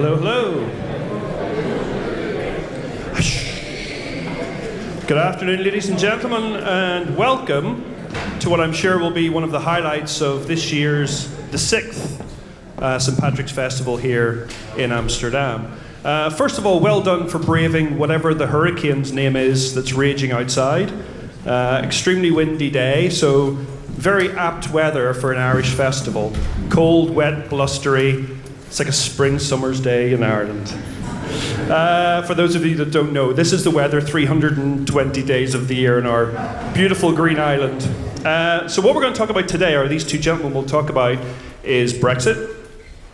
Hello, hello. Good afternoon, ladies and gentlemen, and welcome to what I'm sure will be one of the highlights of this year's, the 6th St. Patrick's Festival here in Amsterdam. First of all, well done for braving whatever the hurricane's name is that's raging outside. Extremely windy day, so very apt weather for an Irish festival. Cold, wet, blustery. It's like a spring summer's day in Ireland. For those of you that don't know, this is the weather 320 days of the year in our beautiful green island. So what we're going to talk about today, or these two gentlemen will talk about, is Brexit.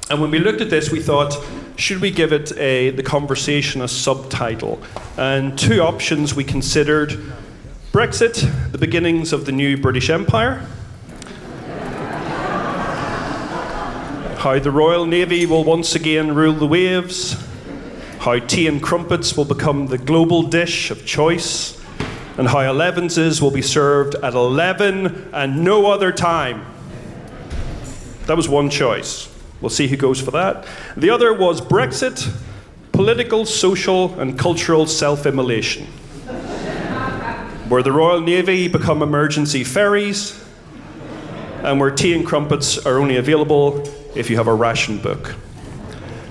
And when we looked at this, we thought, should we give it the conversation a subtitle? And two options we considered: Brexit, the beginnings of the new British Empire; how the Royal Navy will once again rule the waves; how tea and crumpets will become the global dish of choice; and how 11s will be served at 11 and no other time. That was one choice. We'll see who goes for that. The other was Brexit, political, social and cultural self-immolation, where the Royal Navy become emergency ferries, and where tea and crumpets are only available if you have a ration book.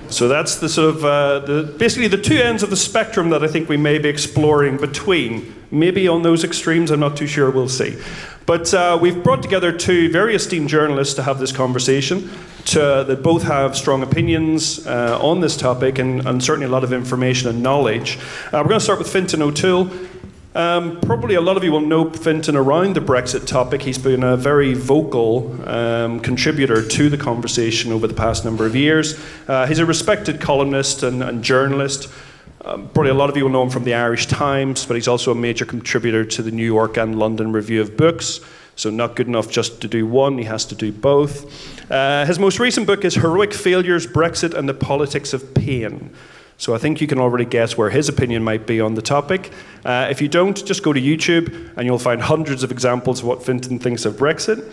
So that's the sort of, basically the two ends of the spectrum that I think we may be exploring between. Maybe on those extremes, I'm not too sure, we'll see. But we've brought together two very esteemed journalists to have this conversation, that both have strong opinions on this topic and certainly a lot of information and knowledge. We're going to start with Fintan O'Toole. Probably a lot of you will know Fintan around the Brexit topic. He's been a very vocal contributor to the conversation over the past number of years. He's a respected columnist and journalist. Probably a lot of you will know him from the Irish Times, but he's also a major contributor to the New York and London Review of Books. So not good enough just to do one, he has to do both. His most recent book is Heroic Failures, Brexit and the Politics of Pain. So I think you can already guess where his opinion might be on the topic. If you don't, just go to YouTube and you'll find hundreds of examples of what Fintan thinks of Brexit.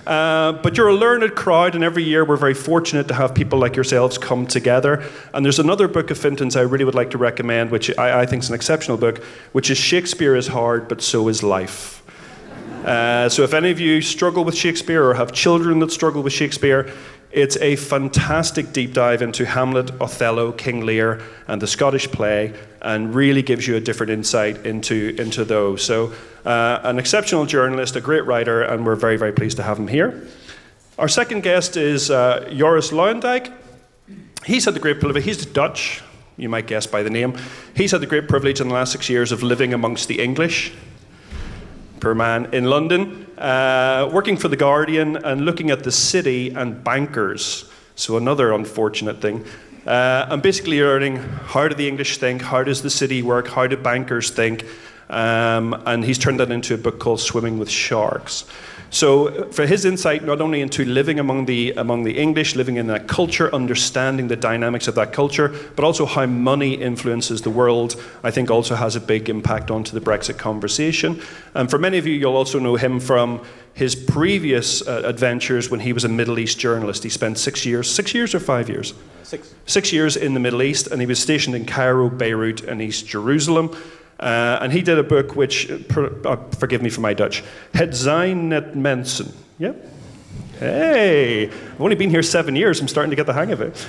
But you're a learned crowd, and every year we're very fortunate to have people like yourselves come together. And there's another book of Fintan's I really would like to recommend, which I think is an exceptional book, which is Shakespeare is Hard, but So is Life. So if any of you struggle with Shakespeare or have children that struggle with Shakespeare, it's a fantastic deep dive into Hamlet, Othello, King Lear, and the Scottish play, and really gives you a different insight into those. So an exceptional journalist, a great writer, and we're very, very pleased to have him here. Our second guest is Joris Luyendijk. He's had the great privilege, he's Dutch, you might guess by the name. He's had the great privilege in the last 6 years of living amongst the English. Per man in London, working for The Guardian and looking at the city and bankers. So another unfortunate thing. And basically learning, how do the English think? How does the city work? How do bankers think? And he's turned that into a book called Swimming with Sharks. So for his insight, not only into living among the English, living in that culture, understanding the dynamics of that culture, but also how money influences the world, I think also has a big impact onto the Brexit conversation. And for many of you, you'll also know him from his previous adventures when he was a Middle East journalist. He spent 6 years or 5 years? 6 years in the Middle East, and he was stationed in Cairo, Beirut, and East Jerusalem. And he did a book which, forgive me for my Dutch, Het zijn net mensen. Yeah? Hey, I've only been here 7 years, I'm starting to get the hang of it.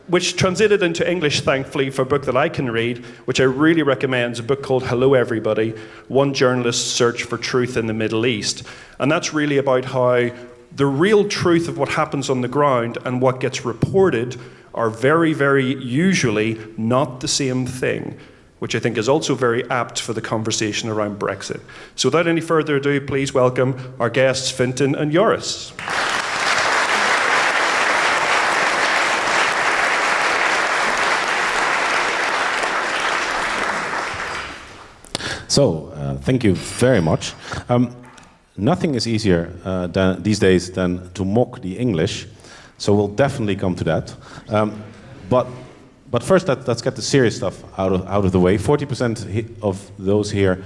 Which translated into English, thankfully, for a book that I can read, which I really recommend, is a book called Hello Everybody, One Journalist's Search for Truth in the Middle East. And that's really about how the real truth of what happens on the ground and what gets reported are very, very usually not the same thing, which I think is also very apt for the conversation around Brexit. So without any further ado, please welcome our guests, Fintan and Joris. So, thank you very much. Nothing is easier these days than to mock the English, so we'll definitely come to that. But first, let's get the serious stuff out of the way. 40% of those here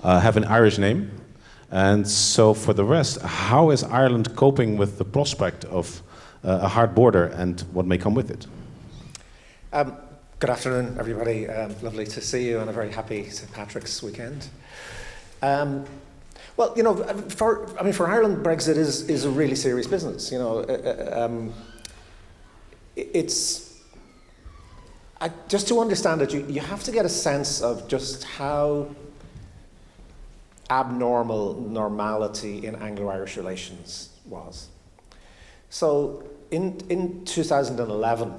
have an Irish name. And so for the rest, how is Ireland coping with the prospect of a hard border and what may come with it? Good afternoon, everybody. Lovely to see you, and a very happy St. Patrick's weekend. Well, you know, for Ireland, Brexit is a really serious business. You know, just to understand it, you have to get a sense of just how abnormal normality in Anglo-Irish relations was. So in 2011,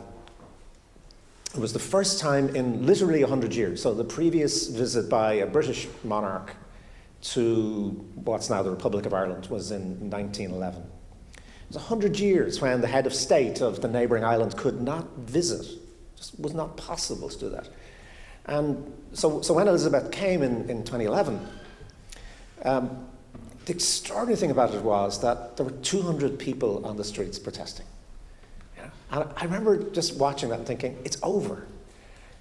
it was the first time in literally 100 years, so the previous visit by a British monarch to what's now the Republic of Ireland was in 1911. It was 100 years when the head of state of the neighbouring island could not visit. It just was not possible to do that. And so when Elizabeth came in 2011, the extraordinary thing about it was that there were 200 people on the streets protesting. And I remember just watching that and thinking, it's over.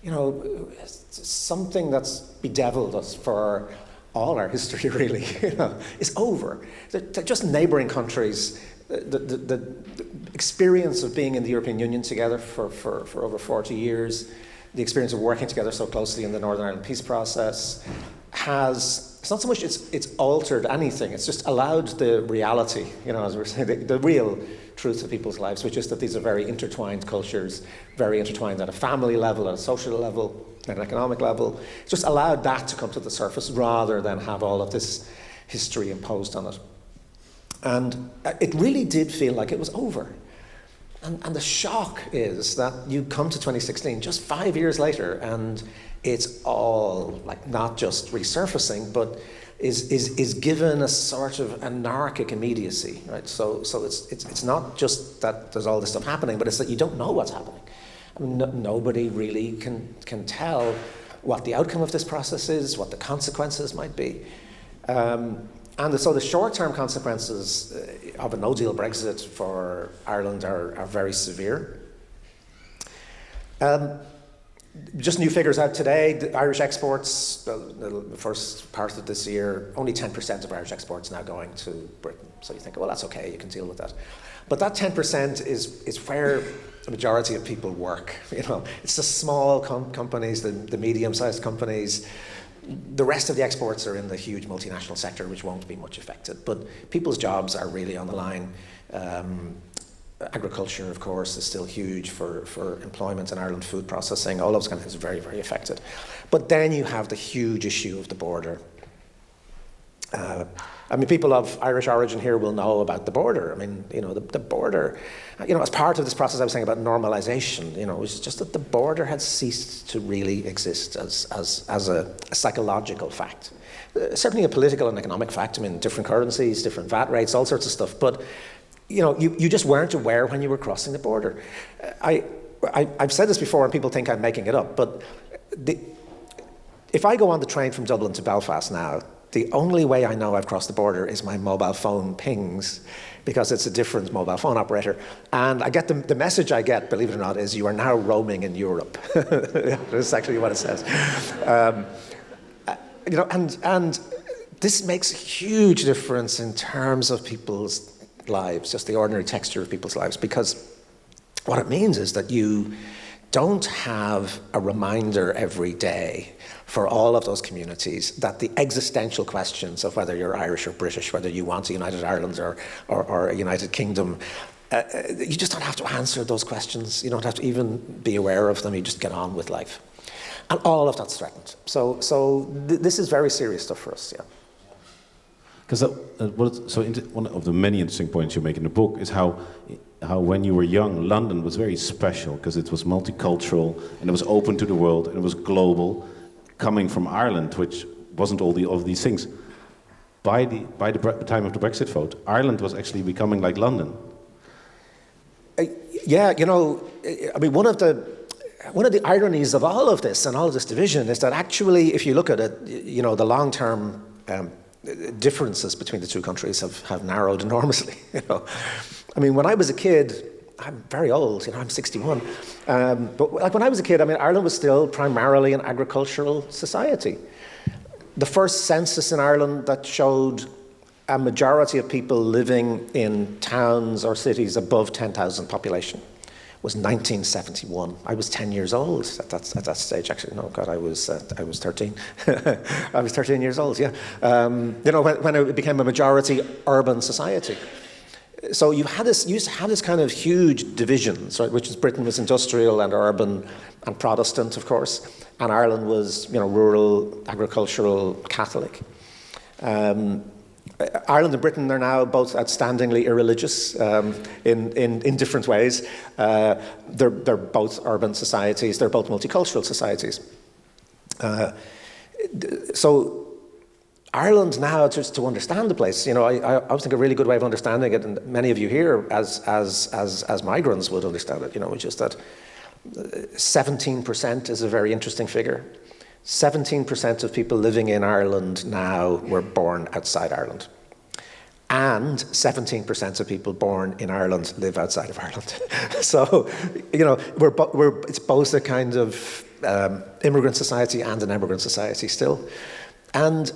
You know, it's something that's bedeviled us for all our history, really. You know, it's over. They're just neighbouring countries, the experience of being in the European Union together for over 40 years, the experience of working together so closely in the Northern Ireland peace process it's not so much it's altered anything, it's just allowed the reality, you know, as we're saying, the real truth of people's lives, which is that these are very intertwined cultures, very intertwined at a family level, at a social level, at an economic level. It's just allowed that to come to the surface rather than have all of this history imposed on it. And it really did feel like it was over. And the shock is that you come to 2016, just 5 years later, and it's all like not just resurfacing, but is given a sort of anarchic immediacy, right? So it's not just that there's all this stuff happening, but it's that you don't know what's happening. I mean, nobody really can tell what the outcome of this process is, what the consequences might be. And so the short-term consequences of a no-deal Brexit for Ireland are very severe. Just new figures out today, the Irish exports, the first part of this year, only 10% of Irish exports now going to Britain. So you think, well, that's okay, you can deal with that. But that 10% is where the majority of people work. You know, it's the small companies, the medium-sized companies. The rest of the exports are in the huge multinational sector, which won't be much affected. But people's jobs are really on the line. Agriculture, of course, is still huge for employment in Ireland, food processing, all those kind of things are very, very affected. But then you have the huge issue of the border. I mean, people of Irish origin here will know about the border. I mean, you know, the border, you know, as part of this process I was saying about normalization, you know, it was just that the border had ceased to really exist as a psychological fact. Certainly a political and economic fact. I mean, different currencies, different VAT rates, all sorts of stuff. But you know, you just weren't aware when you were crossing the border. I've said this before and people think I'm making it up, but if I go on the train from Dublin to Belfast now, the only way I know I've crossed the border is my mobile phone pings, because it's a different mobile phone operator. And I get the message I get, believe it or not, is you are now roaming in Europe. That's actually what it says. You know, and this makes a huge difference in terms of people's lives, just the ordinary texture of people's lives, because what it means is that you don't have a reminder every day for all of those communities that the existential questions of whether you're Irish or British, whether you want a United Ireland or a United Kingdom, you just don't have to answer those questions. You don't have to even be aware of them. You just get on with life. And all of that's threatened. So this is very serious stuff for us, yeah. Because one of the many interesting points you make in the book is how when you were young, London was very special because it was multicultural and it was open to the world and it was global, coming from Ireland, which wasn't all of these things. By the time of the Brexit vote, Ireland was actually becoming like London. Yeah, you know, I mean, one of the ironies of all of this and all of this division is that actually, if you look at it, you know, the long-term differences between the two countries have narrowed enormously. You know, I mean, when I was a kid, I'm very old. You know, I'm 61. But like when I was a kid, I mean, Ireland was still primarily an agricultural society. The first census in Ireland that showed a majority of people living in towns or cities above 10,000 population was 1971. I was 10 years old at that stage. Actually, no, God, I was 13. I was 13 years old. Yeah, when it became a majority urban society. So you used to have this kind of huge divisions, right? Which is Britain was industrial and urban and Protestant, of course, and Ireland was rural, agricultural, Catholic. Ireland and Britain are now both outstandingly irreligious in different ways. They're both urban societies. They're both multicultural societies. So Ireland now, just to understand the place, I was think a really good way of understanding it, and many of you here as migrants would understand it, which is that 17% is a very interesting figure. 17% of people living in Ireland now were born outside Ireland. And 17% of people born in Ireland live outside of Ireland. So, it's both a kind of immigrant society and an immigrant society still. And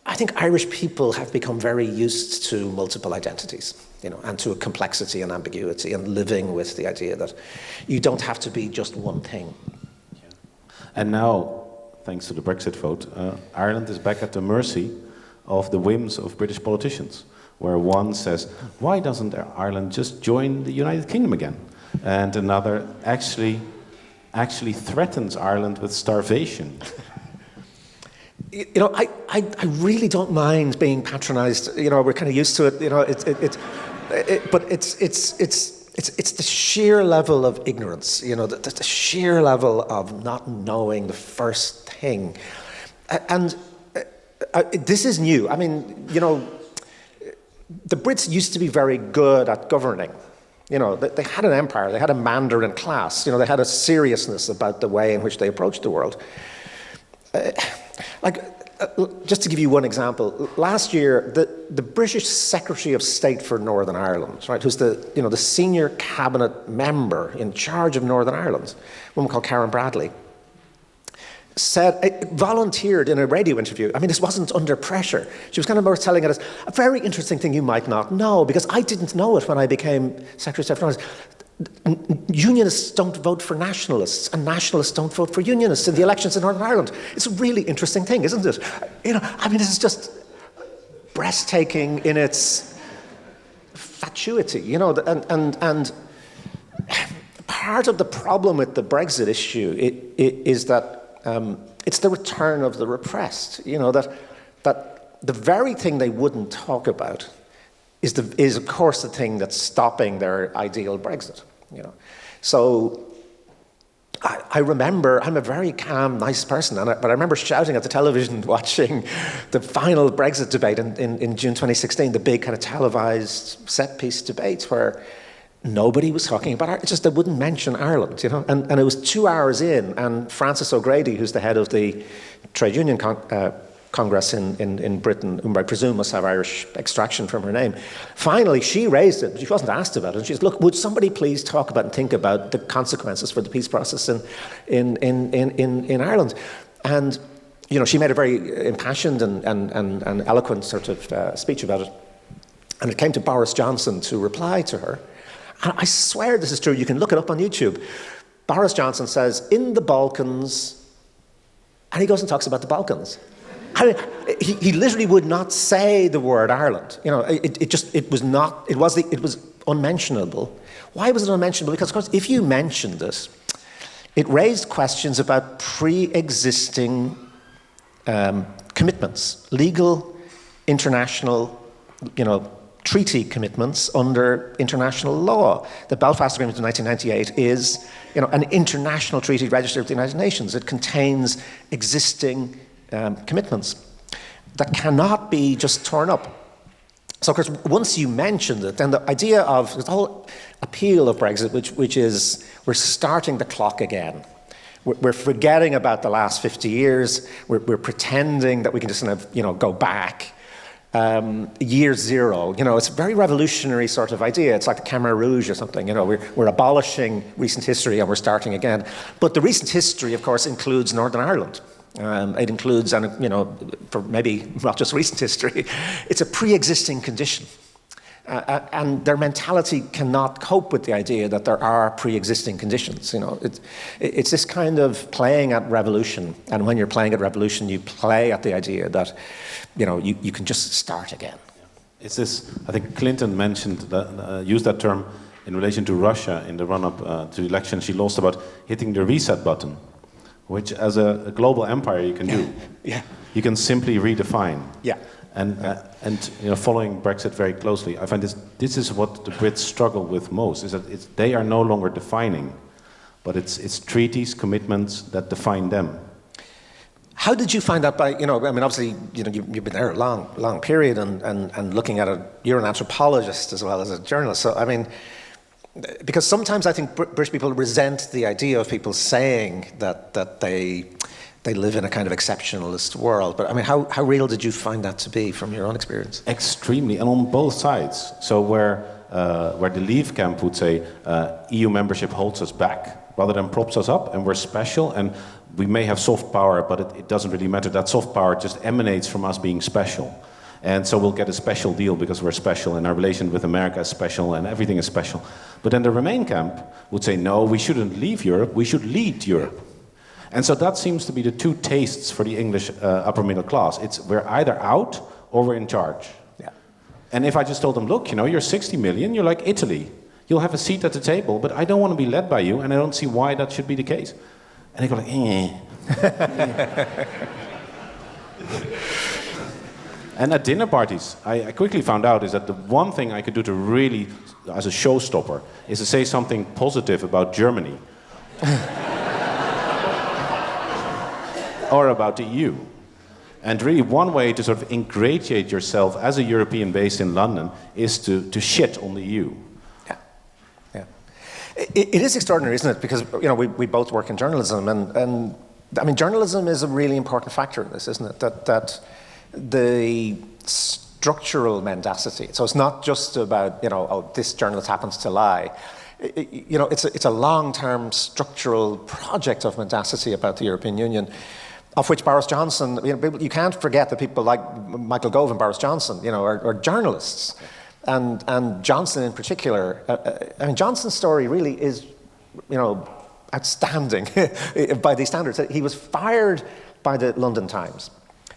I think Irish people have become very used to multiple identities, and to a complexity and ambiguity, and living with the idea that you don't have to be just one thing. And now, thanks to the Brexit vote, Ireland is back at the mercy of the whims of British politicians, where one says, why doesn't Ireland just join the United Kingdom again? And another actually threatens Ireland with starvation. I really don't mind being patronised. We're kind of used to it. But it's the sheer level of ignorance. The sheer level of not knowing the first thing, and this is new. I mean, the Brits used to be very good at governing. They had an empire. They had a Mandarin class. They had a seriousness about the way in which they approached the world. Just to give you one example, last year the British Secretary of State for Northern Ireland, right, who's the senior cabinet member in charge of Northern Ireland, a woman called Karen Bradley, volunteered in a radio interview. I mean, this wasn't under pressure. She was kind of more telling us a very interesting thing you might not know, because I didn't know it when I became Secretary of State for Northern Ireland. Unionists don't vote for nationalists, and nationalists don't vote for unionists in the elections in Northern Ireland. It's a really interesting thing, isn't it? This is just breathtaking in its fatuity, and part of the problem with the Brexit issue is that it's the return of the repressed. That the very thing they wouldn't talk about is of course the thing that's stopping their ideal Brexit. So I remember, I'm a very calm, nice person, but I remember shouting at the television watching the final Brexit debate in June 2016, the big kind of televised set-piece debate where nobody was talking about Ireland. It's just they wouldn't mention Ireland, And it was 2 hours in, and Frances O'Grady, who's the head of the Trade Union Congress in Britain, whom I presume must have Irish extraction from her name, finally she raised it. She wasn't asked about it. And she said, look, would somebody please talk about and think about the consequences for the peace process in Ireland? And she made a very impassioned and eloquent sort of speech about it. And it came to Boris Johnson to reply to her. And I swear this is true. You can look it up on YouTube. Boris Johnson says, in the Balkans, and he goes and talks about the Balkans. I mean, he literally would not say the word Ireland. It was unmentionable. Why was it unmentionable? Because, of course, if you mentioned it, it raised questions about pre-existing commitments, legal, international, treaty commitments under international law. The Belfast Agreement of 1998 is, an international treaty registered with the United Nations. It contains existing commitments that cannot be just torn up. So, of course, once you mentioned it, then the idea of the whole appeal of Brexit, which is we're starting the clock again. We're forgetting about the last 50 years. We're pretending that we can just kind of, go back. Year zero, it's a very revolutionary sort of idea. It's like the Khmer Rouge or something. We're abolishing recent history and we're starting again. But the recent history, of course, includes Northern Ireland. It includes, for maybe not just recent history, it's a pre-existing condition. And their mentality cannot cope with the idea that there are pre-existing conditions. It's this kind of playing at revolution. And when you're playing at revolution, you play at the idea that, you can just start again. It's this, I think Clinton used that term in relation to Russia in the run-up to the election. She lost about hitting the reset button, which as a global empire you can do. Yeah. You can simply redefine. Yeah. And following Brexit very closely, I find this is what the Brits struggle with most, is that they are no longer defining, but it's treaties, commitments that define them. How did you find that obviously, you've been there a long period and looking at it, you're an anthropologist as well as a journalist. So, because sometimes I think British people resent the idea of people saying that they live in a kind of exceptionalist world. But how real did you find that to be from your own experience? Extremely, and on both sides. So where the Leave camp would say EU membership holds us back rather than props us up, and we're special, and we may have soft power, but it doesn't really matter. That soft power just emanates from us being special. And so we'll get a special deal because we're special, and our relation with America is special, and everything is special. But then the Remain camp would say, no, we shouldn't leave Europe, we should lead Europe. And so that seems to be the two tastes for the English upper middle class. We're either out or we're in charge. Yeah. And if I just told them, look, you're 60 million, you're like Italy. You'll have a seat at the table, but I don't want to be led by you, and I don't see why that should be the case. And they go like, And at dinner parties, I quickly found out is that the one thing I could do to really, as a showstopper, is to say something positive about Germany. Or about the EU. And really one way to sort of ingratiate yourself as a European based in London is to shit on the EU. Yeah. It is extraordinary, isn't it? Because we both work in journalism, and journalism is a really important factor in this, isn't it? That the structural mendacity. So it's not just about this journalist happens to lie. It's a long-term structural project of mendacity about the European Union, of which Boris Johnson, you can't forget that people like Michael Gove and Boris Johnson, are journalists. And Johnson in particular, Johnson's story really is, outstanding by these standards. He was fired by the London Times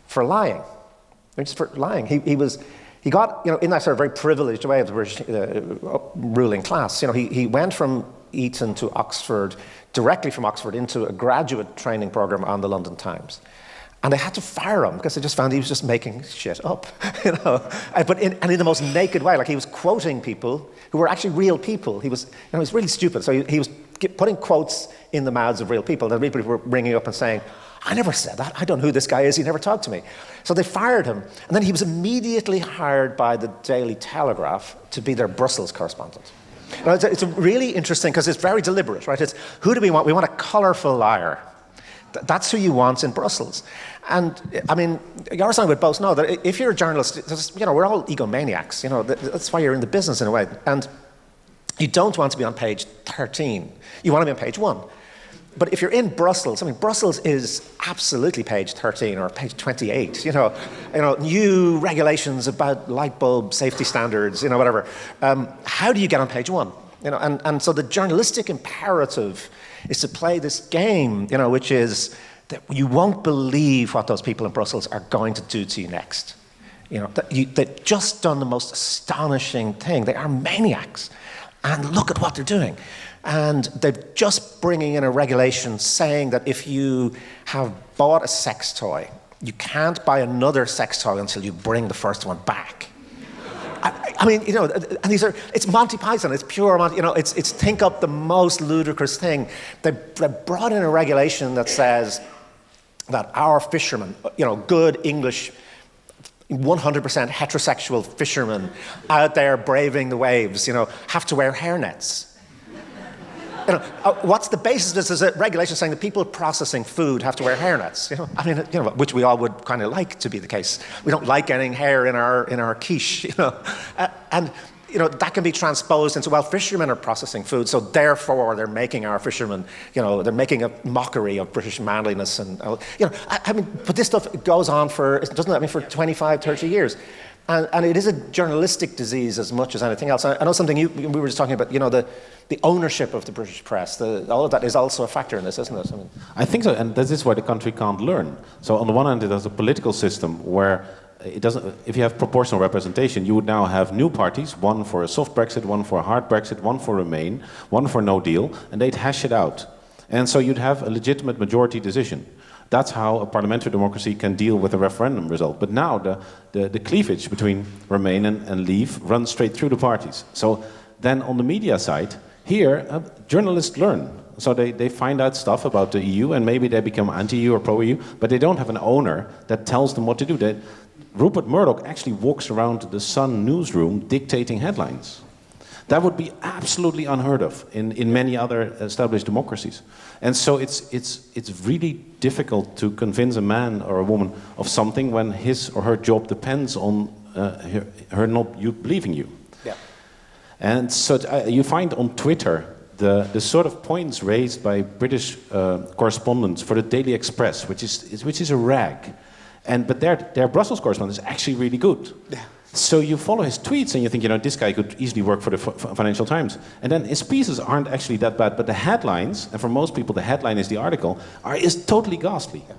for lying. Just for lying. He got, in that sort of very privileged way of the British ruling class, he went from Eton to Oxford, directly from Oxford into a graduate training program on the London Times. And they had to fire him because they just found he was just making shit up, But in the most naked way, like he was quoting people who were actually real people. He was, he was really stupid. So he was putting quotes in the mouths of real people. And people were ringing up and saying, I never said that. I don't know who this guy is. He never talked to me. So they fired him. And then he was immediately hired by the Daily Telegraph to be their Brussels correspondent. Now, it's really interesting because it's very deliberate, right? It's who do we want? We want a colourful liar. That's who you want in Brussels. And Joris and I would both know that if you're a journalist, we're all egomaniacs. That's why you're in the business in a way. And you don't want to be on page 13. You want to be on page 1. But if you're in Brussels, Brussels is absolutely page 13 or page 28. New regulations about light bulb safety standards, whatever. How do you get on page 1? And so the journalistic imperative is to play this game, which is that you won't believe what those people in Brussels are going to do to you next. They've just done the most astonishing thing. They are maniacs. And look at what they're doing. And they're just bringing in a regulation saying that if you have bought a sex toy, you can't buy another sex toy until you bring the first one back. And it's Monty Python, it's pure Monty, it's think up the most ludicrous thing. They brought in a regulation that says that our fishermen, good English, 100% heterosexual fishermen out there braving the waves, have to wear hairnets. What's the basis of this? Is a regulation saying that people processing food have to wear hairnets, which we all would kind of like to be the case. We don't like getting hair in our quiche, and that can be transposed into, well, fishermen are processing food, so therefore they're making our fishermen, they're making a mockery of British manliness, and but this stuff goes on for 25, 30 years. And it is a journalistic disease as much as anything else. I know something we were just talking about, the ownership of the British press. All of that is also a factor in this, isn't it? I think so, and this is why the country can't learn. So on the one hand, it has a political system where it doesn't. If you have proportional representation, you would now have new parties, one for a soft Brexit, one for a hard Brexit, one for Remain, one for no deal, and they'd hash it out. And so you'd have a legitimate majority decision. That's how a parliamentary democracy can deal with a referendum result. But now the cleavage between Remain and Leave runs straight through the parties. So then on the media side, here, journalists learn. So they find out stuff about the EU, and maybe they become anti-EU or pro-EU, but they don't have an owner that tells them what to do. Rupert Murdoch actually walks around the Sun newsroom dictating headlines. That would be absolutely unheard of in many other established democracies. And so it's really difficult to convince a man or a woman of something when his or her job depends on her not believing you. Yeah. And so you find on Twitter the sort of points raised by British correspondents for the Daily Express, which is a rag. But their Brussels correspondent is actually really good. Yeah. So you follow his tweets and you think, this guy could easily work for the Financial Times. And then his pieces aren't actually that bad, but the headlines, and for most people the headline is the article, is totally ghastly. Yeah.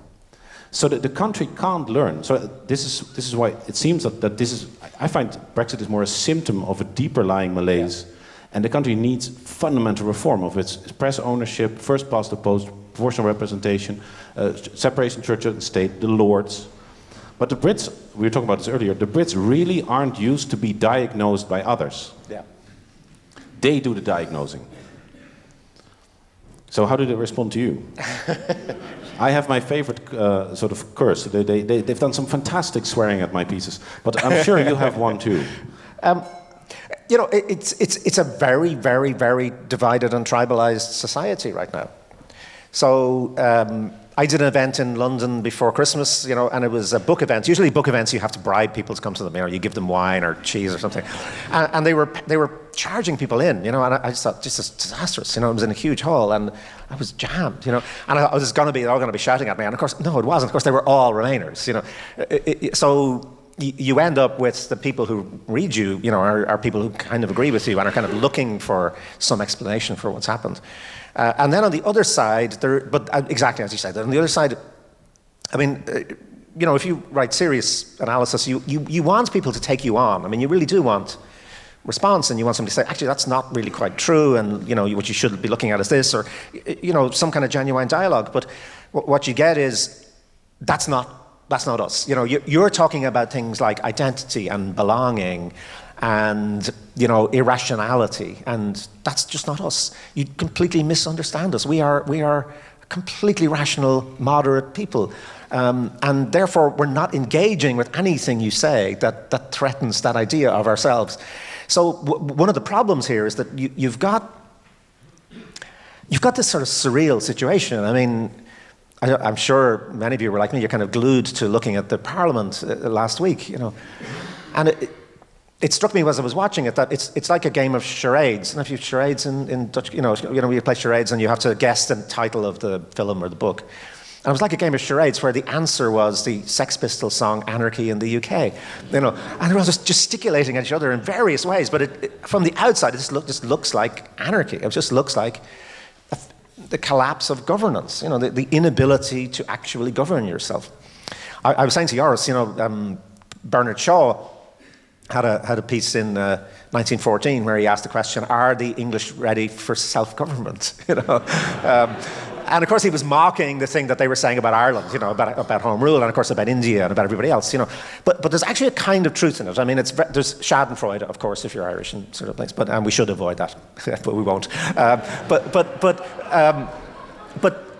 So the country can't learn. So this is why it seems that this is, I find Brexit is more a symptom of a deeper lying malaise. Yeah. And the country needs fundamental reform of its press ownership, first past the post, proportional representation, separation church and state, the Lords. But the Brits, we were talking about this earlier, the Brits really aren't used to be diagnosed by others. Yeah. They do the diagnosing. So how do they respond to you? I have my favorite sort of curse. They've done some fantastic swearing at my pieces, but I'm sure you have one too. It's a very, very, very divided and tribalized society right now. So I did an event in London before Christmas, and it was a book event. Usually book events, you have to bribe people to come to them. You give them wine or cheese or something. And they were charging people in, and I just thought, this is disastrous. It was in a huge hall, and I was jammed, and I thought, they're all going to be shouting at me. And of course, no, it wasn't. Of course, they were all Remainers, So you end up with the people who read you, are people who kind of agree with you and are kind of looking for some explanation for what's happened. And then on the other side, exactly as you said, on the other side, if you write serious analysis, you want people to take you on. You really do want response, and you want somebody to say, actually, that's not really quite true, and what you should be looking at is this, or some kind of genuine dialogue. But what you get is that's not us. You're talking about things like identity and belonging and irrationality, and that's just not us. You completely misunderstand us. We are completely rational, moderate people, and therefore we're not engaging with anything you say that threatens that idea of ourselves. So one of the problems here is that you've got this sort of surreal situation. I'm sure many of you were like me. You're kind of glued to looking at the Parliament last week, and it struck me as I was watching it that it's like a game of charades. And if you have charades in Dutch, we play charades and you have to guess the title of the film or the book. And it was like a game of charades where the answer was the Sex Pistols song "Anarchy in the UK," and they were all just gesticulating at each other in various ways. But from the outside, it just looks like anarchy. It just looks like the collapse of governance. The inability to actually govern yourself. I was saying to Joris, Bernard Shaw had a piece in 1914 where he asked the question, are the English ready for self-government? And of course he was mocking the thing that they were saying about Ireland, about home rule, and of course about India and about everybody else, But there's actually a kind of truth in it. There's Schadenfreude, of course, if you're Irish and sort of things, and we should avoid that, but we won't. But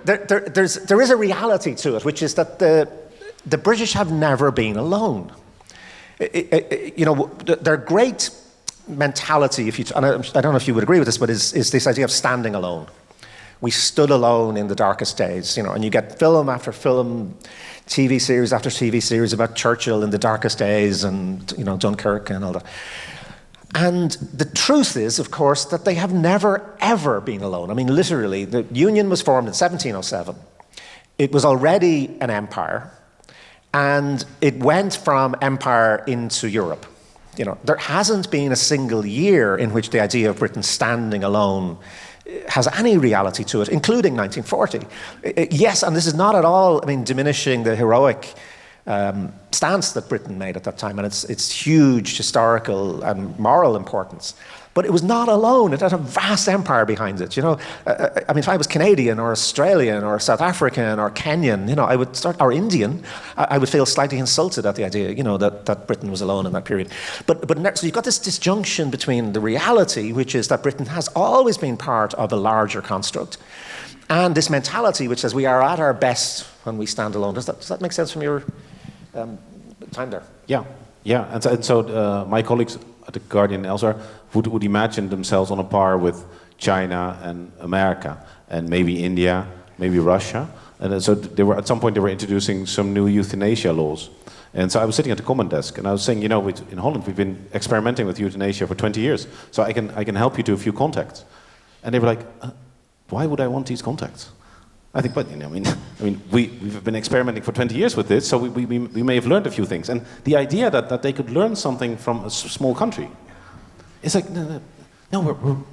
there is a reality to it, which is that the British have never been alone. Their great mentality, and I don't know if you would agree with this, but is this idea of standing alone. We stood alone in the darkest days, and you get film after film, TV series after TV series about Churchill in the darkest days and, Dunkirk and all that. And the truth is, of course, that they have never, ever been alone. Literally, the Union was formed in 1707. It was already an empire. And it went from empire into Europe. There hasn't been a single year in which the idea of Britain standing alone has any reality to it, including 1940. Yes, and this is not at all, diminishing the heroic stance that Britain made at that time, and its huge historical and moral importance. But it was not alone. It had a vast empire behind it. If I was Canadian or Australian or South African or Kenyan, I would or Indian, I would feel slightly insulted at the idea, that Britain was alone in that period. So you've got this disjunction between the reality, which is that Britain has always been part of a larger construct, and this mentality which says we are at our best when we stand alone. Does that make sense from your time there? Yeah. And so my colleagues at the Guardian and elsewhere would imagine themselves on a par with China and America, and maybe India, maybe Russia. And so at some point they were introducing some new euthanasia laws. And so I was sitting at the comment desk, and I was saying, in Holland we've been experimenting with euthanasia for 20 years, so I can help you to a few contacts. And they were like, why would I want these contacts? I think, but we've been experimenting for 20 years with this, so we may have learned a few things. And the idea that they could learn something from a small country, it's like, no,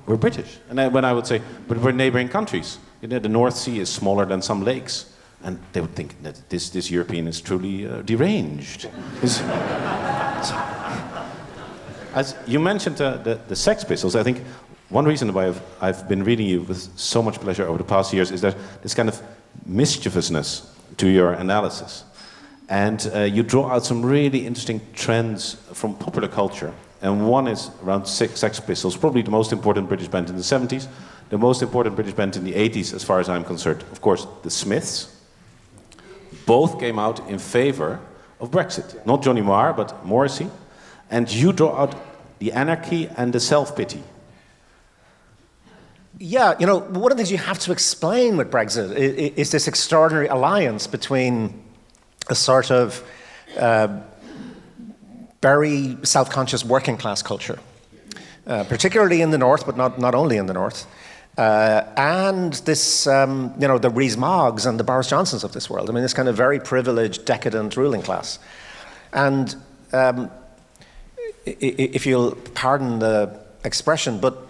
we're British. And when I would say, but we're neighboring countries. The North Sea is smaller than some lakes, and they would think that this European is truly deranged. As you mentioned the Sex Pistols, I think one reason why I've been reading you with so much pleasure over the past years is that this kind of mischievousness to your analysis. And you draw out some really interesting trends from popular culture. And one is around Sex Pistols, probably the most important British band in the 70s, the most important British band in the 80s, as far as I'm concerned. Of course, the Smiths. Both came out in favor of Brexit. Not Johnny Marr, but Morrissey. And you draw out the anarchy and the self-pity. Yeah, one of the things you have to explain with Brexit is this extraordinary alliance between a sort of very self-conscious working class culture, particularly in the north, but not only in the north, and this, the Rees-Moggs and the Boris Johnsons of this world. This kind of very privileged, decadent ruling class. And if you'll pardon the expression, but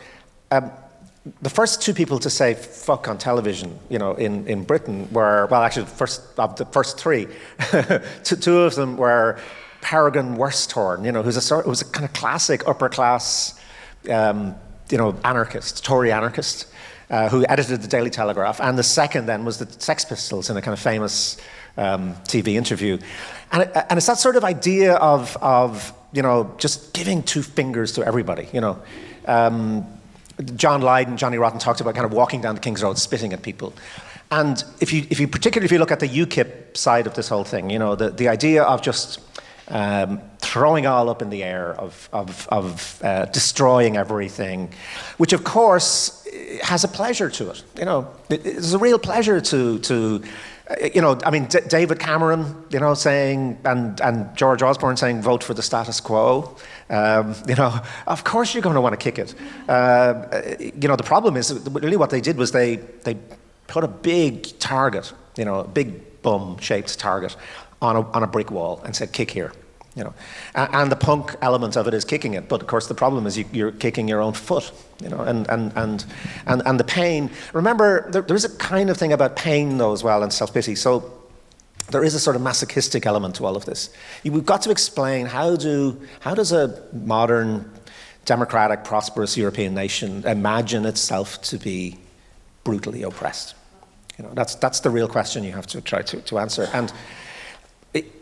the first two people to say fuck on television, in Britain were, well, actually, the first three, two of them were Peregrine Worsthorne, who's a kind of classic upper class, anarchist, Tory anarchist, who edited the Daily Telegraph. And the second then was the Sex Pistols in a kind of famous TV interview. And it's that sort of idea of just giving two fingers to everybody, John Lydon, Johnny Rotten talked about kind of walking down the King's Road, spitting at people. And particularly if you look at the UKIP side of this whole thing, the idea of just throwing all up in the air, of destroying everything, which of course has a pleasure to it. It's a real pleasure to David Cameron, saying, and George Osborne saying, vote for the status quo. Of course you're going to want to kick it. The problem is, really what they did was they put a big target, a big bum-shaped target on a brick wall and said, kick here. And the punk element of it is kicking it, but of course the problem is you're kicking your own foot, and the pain. Remember, there is a kind of thing about pain though as well, and self-pity. So there is a sort of masochistic element to all of this. We've got to explain how does a modern, democratic, prosperous European nation imagine itself to be brutally oppressed? That's the real question you have to try to answer. And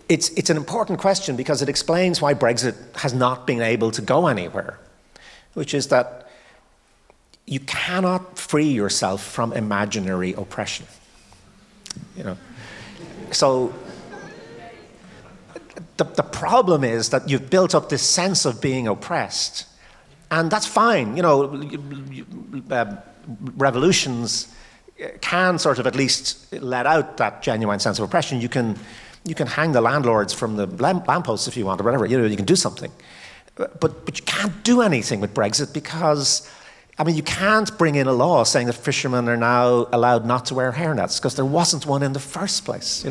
it's an important question because it explains why Brexit has not been able to go anywhere, which is that you cannot free yourself from imaginary oppression. So the problem is that you've built up this sense of being oppressed, and that's fine. Revolutions can sort of at least let out that genuine sense of oppression. You can hang the landlords from the lampposts if you want, or whatever. You can do something, but you can't do anything with Brexit because I mean, you can't bring in a law saying that fishermen are now allowed not to wear hairnets because there wasn't one in the first place.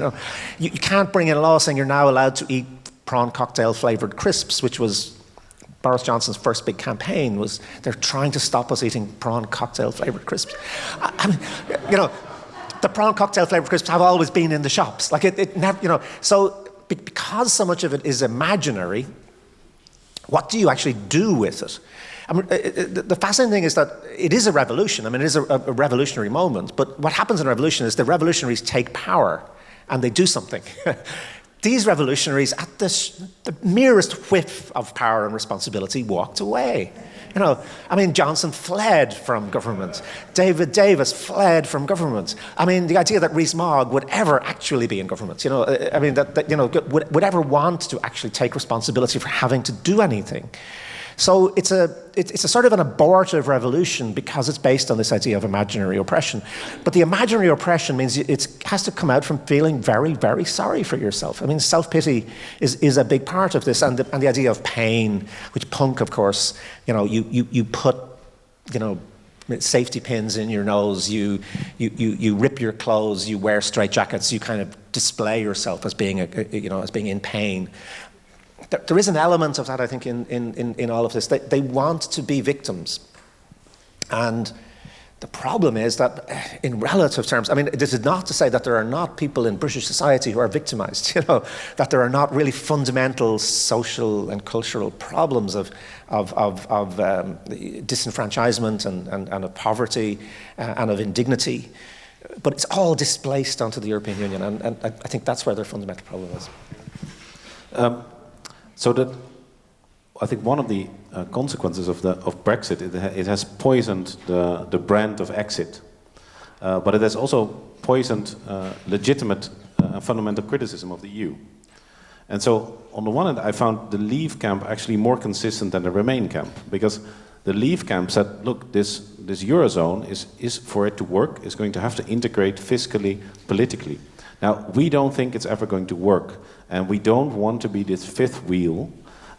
You can't bring in a law saying you're now allowed to eat prawn cocktail flavored crisps, which was Boris Johnson's first big campaign. Was they're trying to stop us eating prawn cocktail flavored crisps. I mean, the prawn cocktail flavored crisps have always been in the shops. Like it never, So because so much of it is imaginary, what do you actually do with it? I mean, the fascinating thing is that it is a revolution. I mean, it is a revolutionary moment. But what happens in a revolution is the revolutionaries take power and they do something. These revolutionaries, at the merest whiff of power and responsibility, walked away. I mean, Johnson fled from government. David Davis fled from government. I mean, the idea that Rees-Mogg would ever actually be in government, I mean, would ever want to actually take responsibility for having to do anything. So it's a sort of an abortive revolution because it's based on this idea of imaginary oppression. But the imaginary oppression means it has to come out from feeling very, very sorry for yourself. I mean, self-pity is a big part of this, and the idea of pain, which Punk, of course, you put, safety pins in your nose, you rip your clothes, you wear straitjackets, you kind of display yourself as being as being in pain. There is an element of that, I think, in all of this. They want to be victims. And the problem is that in relative terms, I mean, this is not to say that there are not people in British society who are victimized, that there are not really fundamental social and cultural problems of disenfranchisement and of poverty and of indignity. But it's all displaced onto the European Union, and I think that's where their fundamental problem is. So that I think one of the consequences of Brexit, it has poisoned the brand of exit, but it has also poisoned legitimate fundamental criticism of the EU. And so on the one hand, I found the Leave camp actually more consistent than the Remain camp, because the Leave camp said, look, this Eurozone is for it to work, is going to have to integrate fiscally, politically. Now, we don't think it's ever going to work, and we don't want to be this fifth wheel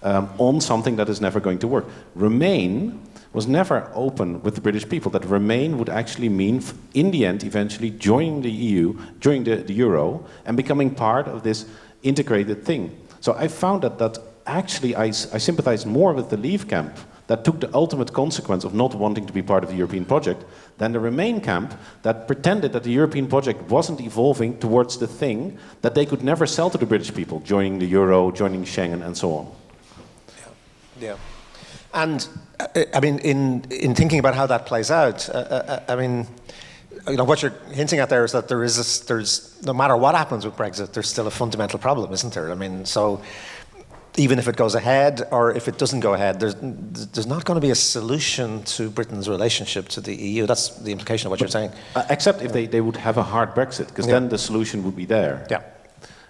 on something that is never going to work. Remain was never open with the British people, that Remain would actually mean, in the end, eventually joining the EU, joining the Euro, and becoming part of this integrated thing. So I found that actually I sympathized more with the Leave camp, that took the ultimate consequence of not wanting to be part of the European project, than the Remain camp that pretended that the European project wasn't evolving towards the thing that they could never sell to the British people, joining the Euro, joining Schengen, and so on. Yeah. And, I mean, in thinking about how that plays out, I mean, what you're hinting at there is that there's no matter what happens with Brexit, there's still a fundamental problem, isn't there? I mean, so even if it goes ahead or if it doesn't go ahead, there's not going to be a solution to Britain's relationship to the EU. That's the implication of what you're saying. Except if they would have a hard Brexit, because then the solution would be there. Yeah.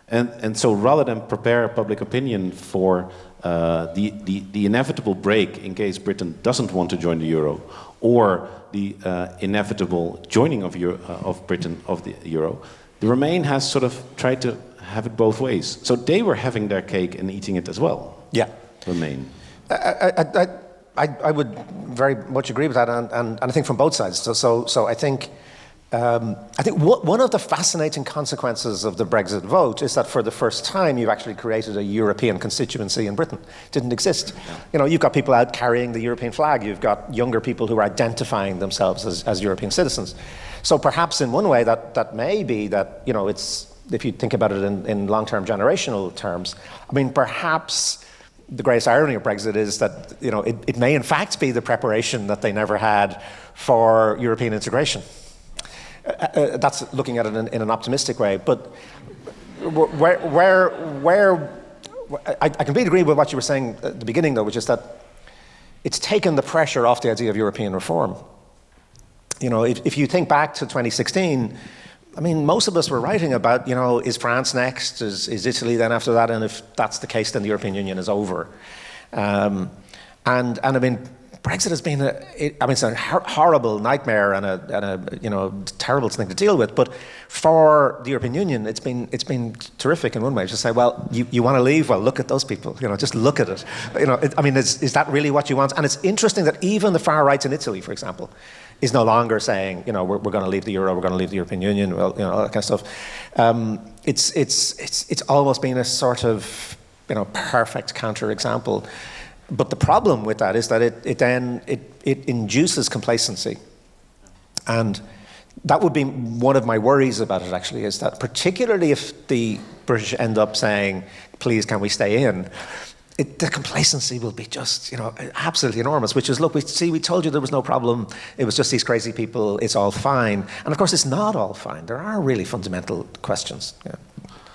And so rather than prepare public opinion for the inevitable break in case Britain doesn't want to join the Euro, or the inevitable joining of Britain of the Euro, the Remain has sort of tried to have it both ways. So they were having their cake and eating it as well. Yeah. Remain. I would very much agree with that, and I think from both sides. So I think one of the fascinating consequences of the Brexit vote is that for the first time you've actually created a European constituency in Britain. It didn't exist. You've got people out carrying the European flag. You've got younger people who are identifying themselves as European citizens. So perhaps in one way that may be that, it's, if you think about it in long-term generational terms, I mean, perhaps the greatest irony of Brexit is that, it may in fact be the preparation that they never had for European integration. That's looking at it in an optimistic way. But where I completely agree with what you were saying at the beginning, though, which is that it's taken the pressure off the idea of European reform. If you think back to 2016, I mean, most of us were writing about, is France next? Is Italy then after that? And if that's the case, then the European Union is over. And I mean, Brexit has been it's a horrible nightmare and a terrible thing to deal with. But for the European Union, it's been terrific in one way. Just say, well, you want to leave? Well, look at those people. Just look at it. Is that really what you want? And it's interesting that even the far right in Italy, for example, is no longer saying, we're going to leave the euro, we're going to leave the European Union, well, all that kind of stuff. It's almost been a sort of perfect counterexample. But the problem with that is that it induces complacency. And that would be one of my worries about it, actually, is that particularly if the British end up saying, please, can we stay in, the complacency will be just, absolutely enormous, which is, look, we told you there was no problem. It was just these crazy people. It's all fine. And of course, it's not all fine. There are really fundamental questions.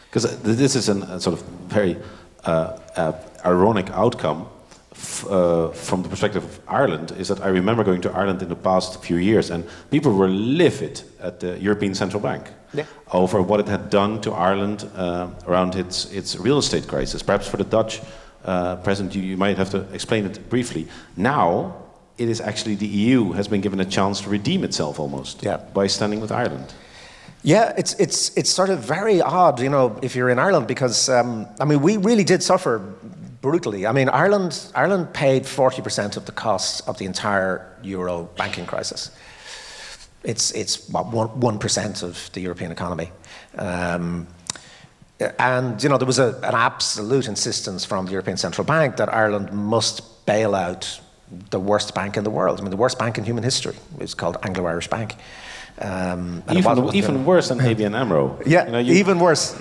Because this is a sort of very ironic outcome from the perspective of Ireland, is that I remember going to Ireland in the past few years, and people were livid at the European Central Bank over what it had done to Ireland around its real estate crisis. Perhaps for the Dutch president, you might have to explain it briefly. Now, it is actually the EU has been given a chance to redeem itself almost by standing with Ireland. Yeah, it's sort of very odd, if you're in Ireland, because we really did suffer brutally. Ireland paid 40% of the costs of the entire euro banking crisis. It's what, 1% of the European economy. And there was an absolute insistence from the European Central Bank that Ireland must bail out the worst bank in the world. The worst bank in human history. It was called Anglo-Irish Bank. Even worse than ABN AMRO. Yeah, even worse.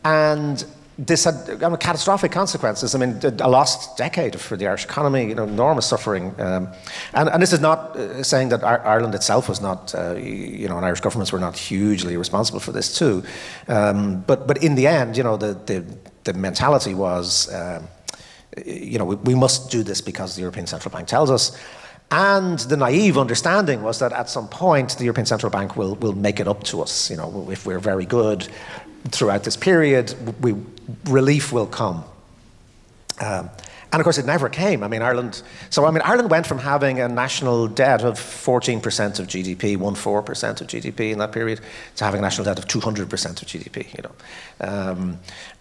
And this had catastrophic consequences. A lost decade for the Irish economy, enormous suffering. And this is not saying that Ireland itself was not, and Irish governments were not hugely responsible for this too. But in the end, the mentality was, we must do this because the European Central Bank tells us. And the naive understanding was that at some point the European Central Bank will make it up to us. If we're very good throughout this period, relief will come. And of course, it never came. Ireland went from having a national debt of 14% of GDP, 14% of GDP in that period, to having a national debt of 200% of GDP.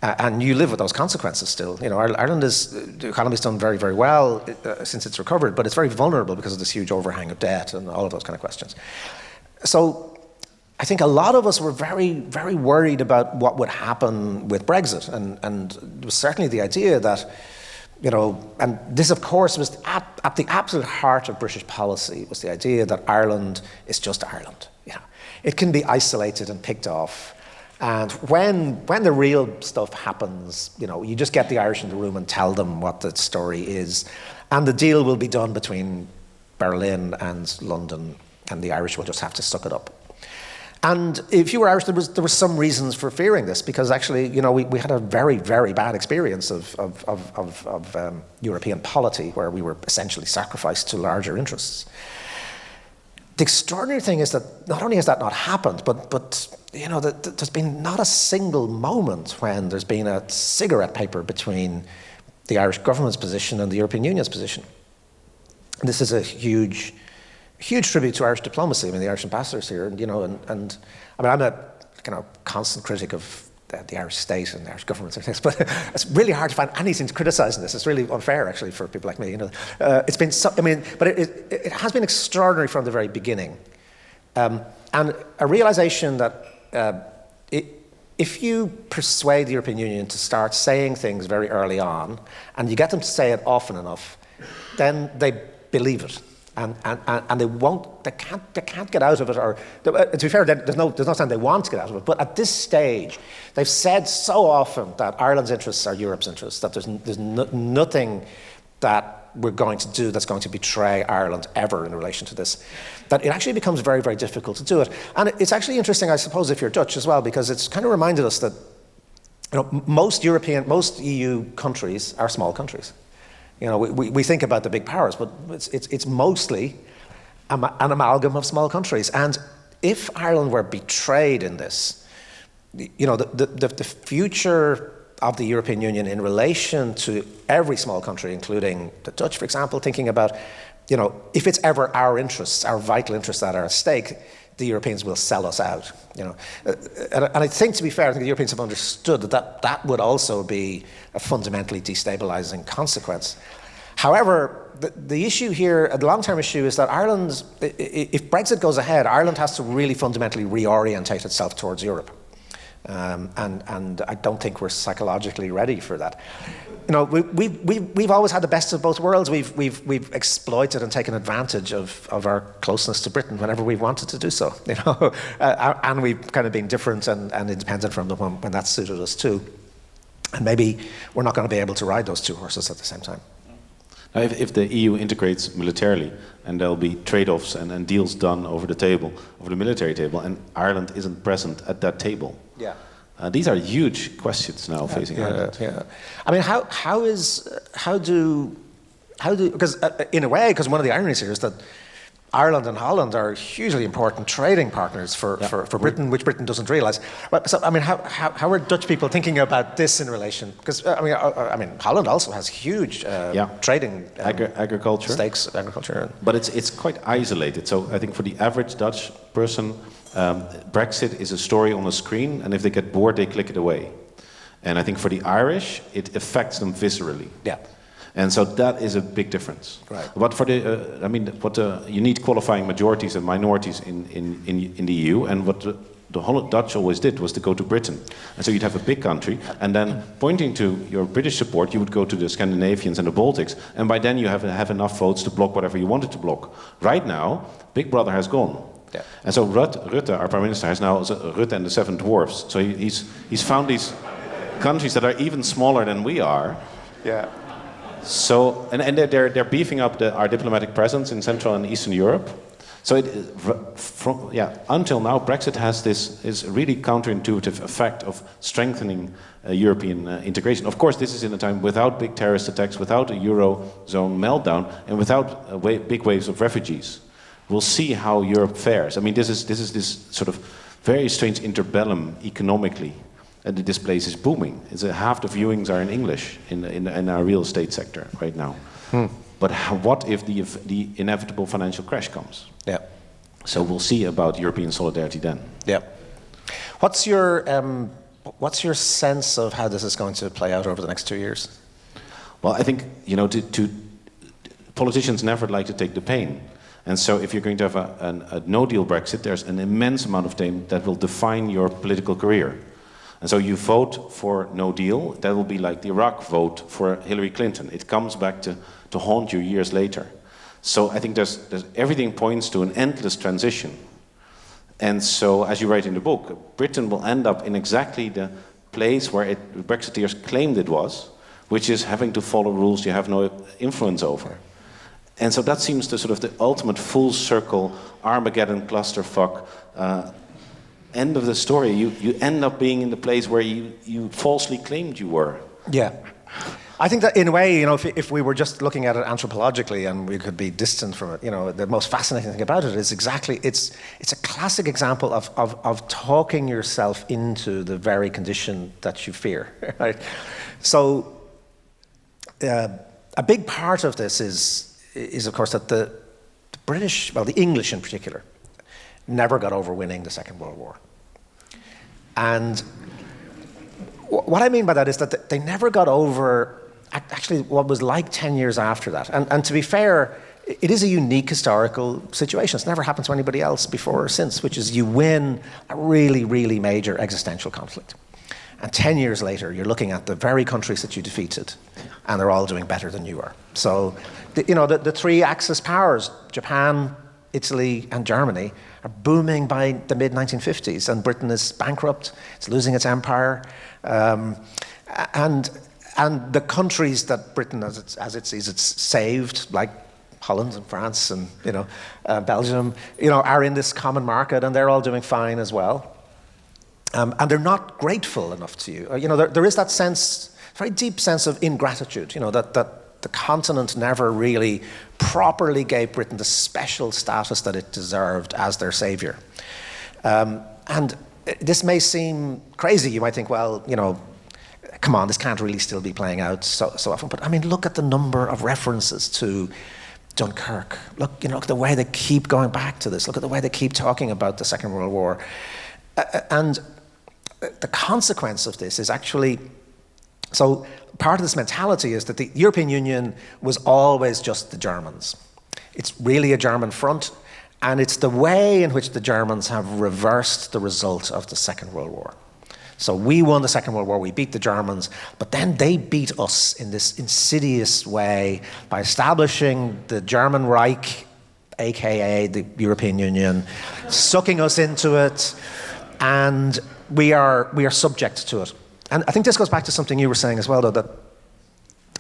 And you live with those consequences still. The economy's done very, very well since it's recovered, but it's very vulnerable because of this huge overhang of debt and all of those kind of questions. So I think a lot of us were very, very worried about what would happen with Brexit, and there was certainly the idea that, and this, of course, was at the absolute heart of British policy, was the idea that Ireland is just Ireland. It can be isolated and picked off. And when the real stuff happens, you just get the Irish in the room and tell them what the story is. And the deal will be done between Berlin and London, and the Irish will just have to suck it up. And if you were Irish, there were some reasons for fearing this, because actually, we had a very, very bad experience of European polity, where we were essentially sacrificed to larger interests. The extraordinary thing is that not only has that not happened, but there's been not a single moment when there's been a cigarette paper between the Irish government's position and the European Union's position. This is a huge tribute to Irish diplomacy. The Irish ambassadors here, and I'm a constant critic of the Irish state and the Irish government and things, but it's really hard to find anything to criticise in this. It's really unfair, actually, for people like me. It's been but it has been extraordinary from the very beginning, and a realisation that if you persuade the European Union to start saying things very early on, and you get them to say it often enough, then they believe it. And they can't get out of it, or to be fair, there's no time they want to get out of it. But at this stage, they've said so often that Ireland's interests are Europe's interests, that there's nothing that we're going to do that's going to betray Ireland ever in relation to this, that it actually becomes very, very difficult to do it. And it's actually interesting, I suppose, if you're Dutch as well, because it's kind of reminded us that most EU countries are small countries. We think about the big powers, but it's mostly an amalgam of small countries. And if Ireland were betrayed in this, the future of the European Union in relation to every small country, including the Dutch, for example, thinking about, if it's ever our interests, our vital interests that are at stake, the Europeans will sell us out. And I think, to be fair, I think the Europeans have understood that would also be a fundamentally destabilizing consequence. However, the issue here, the long-term issue, is that Ireland, if Brexit goes ahead, Ireland has to really fundamentally reorientate itself towards Europe. And I don't think we're psychologically ready for that. We've always had the best of both worlds. We've exploited and taken advantage of our closeness to Britain whenever we've wanted to do so. And we've kind of been different and independent from them when that suited us too. And maybe we're not going to be able to ride those two horses at the same time. Now, if the EU integrates militarily, and there'll be trade-offs and deals done over the military table, and Ireland isn't present at that table. Yeah. These are huge questions now facing Ireland. Yeah. I mean, because in a way, because one of the ironies here is that Ireland and Holland are hugely important trading partners for Britain, which Britain doesn't realise. But so, I mean, how are Dutch people thinking about this in relation? Because I mean, Holland also has huge trading agriculture stakes, agriculture. But it's quite isolated. So I think for the average Dutch person, Brexit is a story on a screen, and if they get bored, they click it away. And I think for the Irish, it affects them viscerally. Yeah. And so that is a big difference. Right. But for you need qualifying majorities and minorities in the EU, and what the Dutch always did was to go to Britain. And so you'd have a big country, and then pointing to your British support, you would go to the Scandinavians and the Baltics, and by then you have enough votes to block whatever you wanted to block. Right now, Big Brother has gone. Yeah. And so Rutte, our Prime Minister, has now Rutte and the Seven Dwarfs. So he's found these countries that are even smaller than we are. Yeah. So and they're beefing up our diplomatic presence in Central and Eastern Europe. So until now, Brexit has this really counterintuitive effect of strengthening European integration. Of course, this is in a time without big terrorist attacks, without a Eurozone meltdown, and without big waves of refugees. We'll see how Europe fares. I mean, this is this sort of very strange interbellum economically. And this place is booming. Half the viewings are in English in our real estate sector right now. But what if the inevitable financial crash comes? Yeah. So we'll see about European solidarity then. Yeah. What's your sense of how this is going to play out over the next 2 years? Well, I think politicians never like to take the pain. And so if you're going to have a no-deal Brexit, there's an immense amount of time that will define your political career. And so you vote for no deal, that will be like the Iraq vote for Hillary Clinton. It comes back to haunt you years later. So I think there's everything points to an endless transition. And so, as you write in the book, Britain will end up in exactly the place where Brexiteers claimed it was, which is having to follow rules you have no influence over. And so that seems the sort of the ultimate full circle Armageddon clusterfuck end of the story. You end up being in the place where you falsely claimed you were. Yeah. I think that in a way, if we were just looking at it anthropologically and we could be distant from it, the most fascinating thing about it is it's a classic example of talking yourself into the very condition that you fear, right? So a big part of this is of course that the British, well, the English in particular, never got over winning the Second World War. And what I mean by that is that they never got over actually what was like 10 years after that. And to be fair, it is a unique historical situation. It's never happened to anybody else before or since, which is you win a really, really major existential conflict. And 10 years later, you're looking at the very countries that you defeated, and they're all doing better than you are. So, the three Axis powers, Japan, Italy, and Germany, are booming by the mid-1950s, and Britain is bankrupt. It's losing its empire. And the countries that Britain, as it sees, it's saved, like Holland and France and Belgium, are in this common market, and they're all doing fine as well. And they're not grateful enough to you. There is that sense, very deep sense of ingratitude. That the continent never really properly gave Britain the special status that it deserved as their savior. And this may seem crazy. You might think, well, come on, this can't really still be playing out so often. But I mean, look at the number of references to Dunkirk. Look at the way they keep going back to this. Look at the way they keep talking about the Second World War. And the consequence of this is actually, so part of this mentality is that the European Union was always just the Germans. It's really a German front, and it's the way in which the Germans have reversed the result of the Second World War. So we won the Second World War, we beat the Germans, but then they beat us in this insidious way by establishing the German Reich, aka the European Union, sucking us into it, and we are subject to it. And I think this goes back to something you were saying as well, though, that